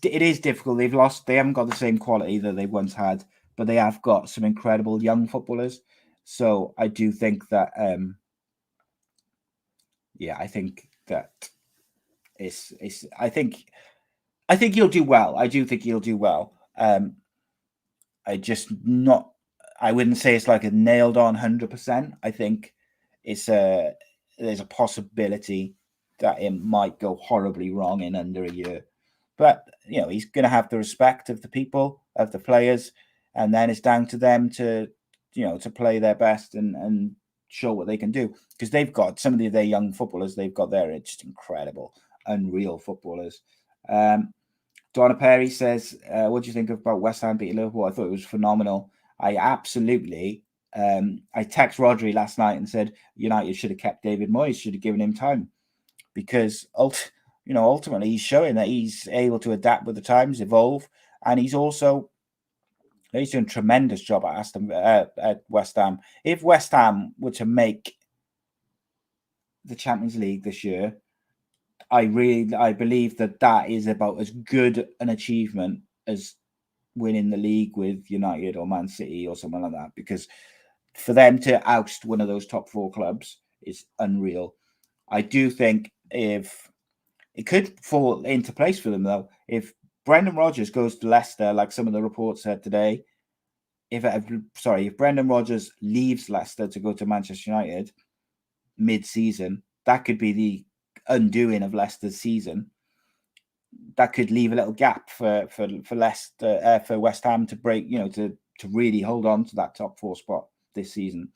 is difficult. They haven't got the same quality that they once had, but they have got some incredible young footballers. So I do think that I think that I think you'll do well. I do think you'll do well. I wouldn't say it's like a nailed on 100%. I think there's a possibility that it might go horribly wrong in under a year. But he's going to have the respect of the people, of the players, and then it's down to them to play their best and show what they can do, because they've got some of their young footballers they've got there. It's just incredible, unreal footballers. Donna Perry says, what do you think about West Ham beating Liverpool? I thought it was phenomenal. I absolutely. I text Rodri last night and said United should have kept David Moyes, should have given him time, because ultimately he's showing that he's able to adapt with the times, evolve, and he's doing a tremendous job at West Ham. If West Ham were to make the Champions League this year, I believe that is about as good an achievement as winning the league with United or Man City or something like that, because for them to oust one of those top 4 clubs is unreal. I do think if it could fall into place for them, though, if Brendan Rodgers goes to Leicester, like some of the reports said today, if Brendan Rodgers leaves Leicester to go to Manchester United mid-season, that could be the undoing of Leicester's season. That could leave a little gap for Leicester, for West Ham to break, to really hold on to that top 4 spot this season.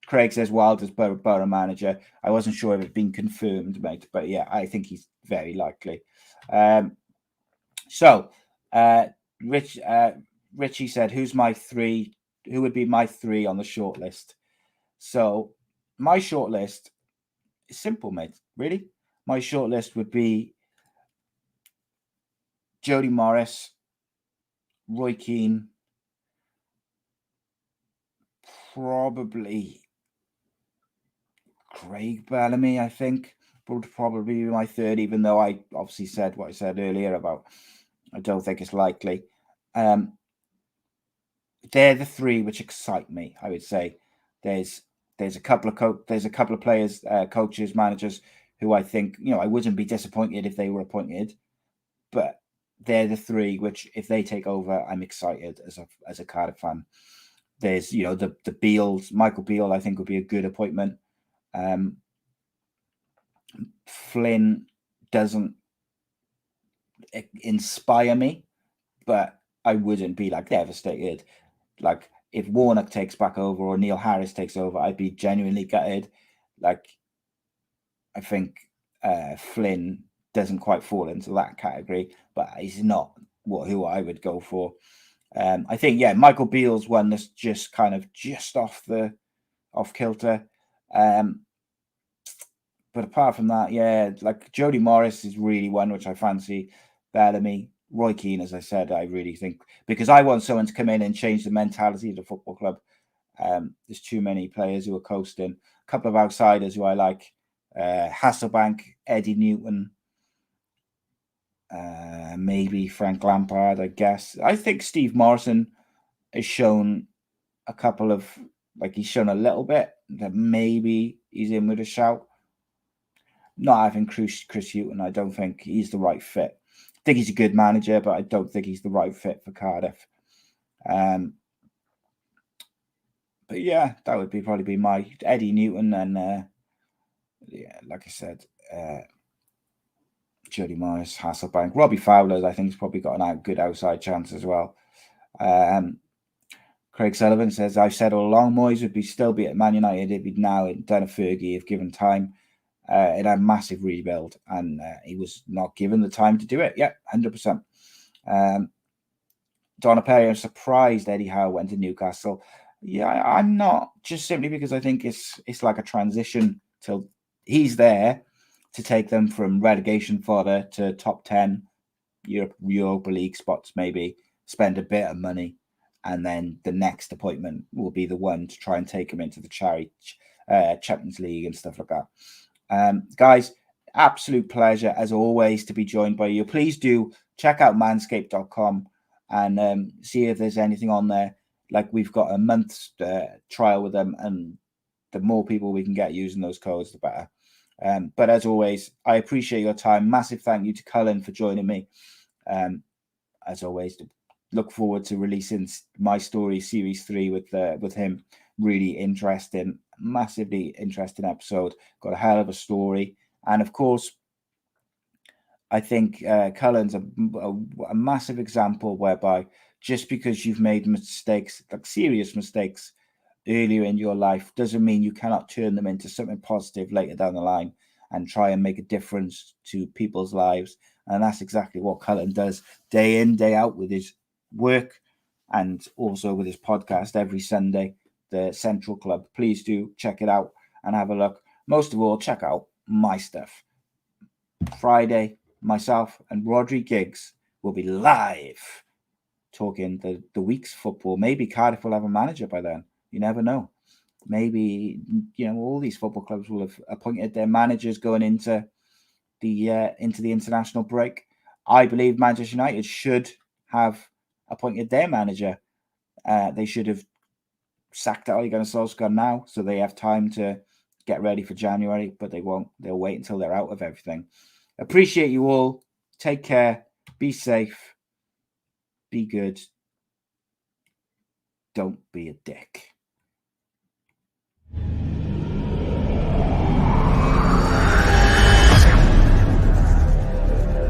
Craig says Wilder's Borough manager. I wasn't sure if it's been confirmed, mate, but yeah, I think he's very likely. Richie said, who's my 3? Who would be my 3 on the short list? So my short list is simple, mate. Really, my short list would be Jody Morris, Roy Keane, probably Craig Bellamy, I think, would probably be my 3rd, even though I obviously said what I said earlier about I don't think it's likely. They're the 3 which excite me, I would say. There's a couple of players, coaches, managers who I think, I wouldn't be disappointed if they were appointed, but they're the 3 which, if they take over, I'm excited as a Cardiff fan. There's the Beals, Michael Beale, I think would be a good appointment. Flynn doesn't inspire me, but I wouldn't be like devastated. Like if Warnock takes back over or Neil Harris takes over, I'd be genuinely gutted. like, I think Flynn doesn't quite fall into that category, but he's not who I would go for. I think, Michael Beale's one that's just kind of off kilter. But apart from that, like Jody Morris is really one which I fancy. Bellamy, Roy Keane, as I said, I really think, because I want someone to come in and change the mentality of the football club. There's too many players who are coasting. A couple of outsiders who I like: Hasselbank, Eddie Newton, maybe Frank Lampard, I guess. I think Steve Morrison has shown a couple of, he's shown a little bit that maybe he's in with a shout. Not having Chris Hughton, I don't think he's the right fit. I think he's a good manager, but I don't think he's the right fit for Cardiff. But that would probably be my Eddie Newton, and like I said, Jody Morris, Hasselbank, Robbie Fowler. I think he's probably got a good outside chance as well. Craig Sullivan says, "I've said all along, Moyes would still be at Man United if he'd now done a Fergie if given time. It had a massive rebuild, and he was not given the time to do it. Yeah, 100%. Donna Perry, I'm surprised Eddie Howe went to Newcastle. Yeah, I'm not, just simply because I think it's like a transition till he's there to take them from relegation fodder to top 10 Europa League spots, maybe spend a bit of money, and then the next appointment will be the one to try and take him into the Champions League and stuff like that. Guys, absolute pleasure as always to be joined by you. Please do check out manscaped.com and see if there's anything on there. Like, we've got a month's trial with them, and the more people we can get using those codes, the better. But as always, I appreciate your time. Massive thank you to Cullen for joining me. As always, look forward to releasing My Story Series 3 with him. Really interesting, massively interesting episode. Got a hell of a story. And of course, I think Cullen's a massive example whereby just because you've made mistakes, like serious mistakes, earlier in your life, doesn't mean you cannot turn them into something positive later down the line and try and make a difference to people's lives. And that's exactly what Cullen does day in, day out with his work and also with his podcast every Sunday, the Central Club. Please do check it out and have a look. Most of all, check out my stuff. Friday, myself and Rodri Giggs will be live talking the week's football. Maybe Cardiff will have a manager by then. You never know. Maybe, all these football clubs will have appointed their managers going into the international break. I believe Manchester United should have appointed their manager. They should have sacked Ole Gunnar Solskjaer now, so they have time to get ready for January, but they won't. They'll wait until they're out of everything. Appreciate you all. Take care. Be safe. Be good. Don't be a dick.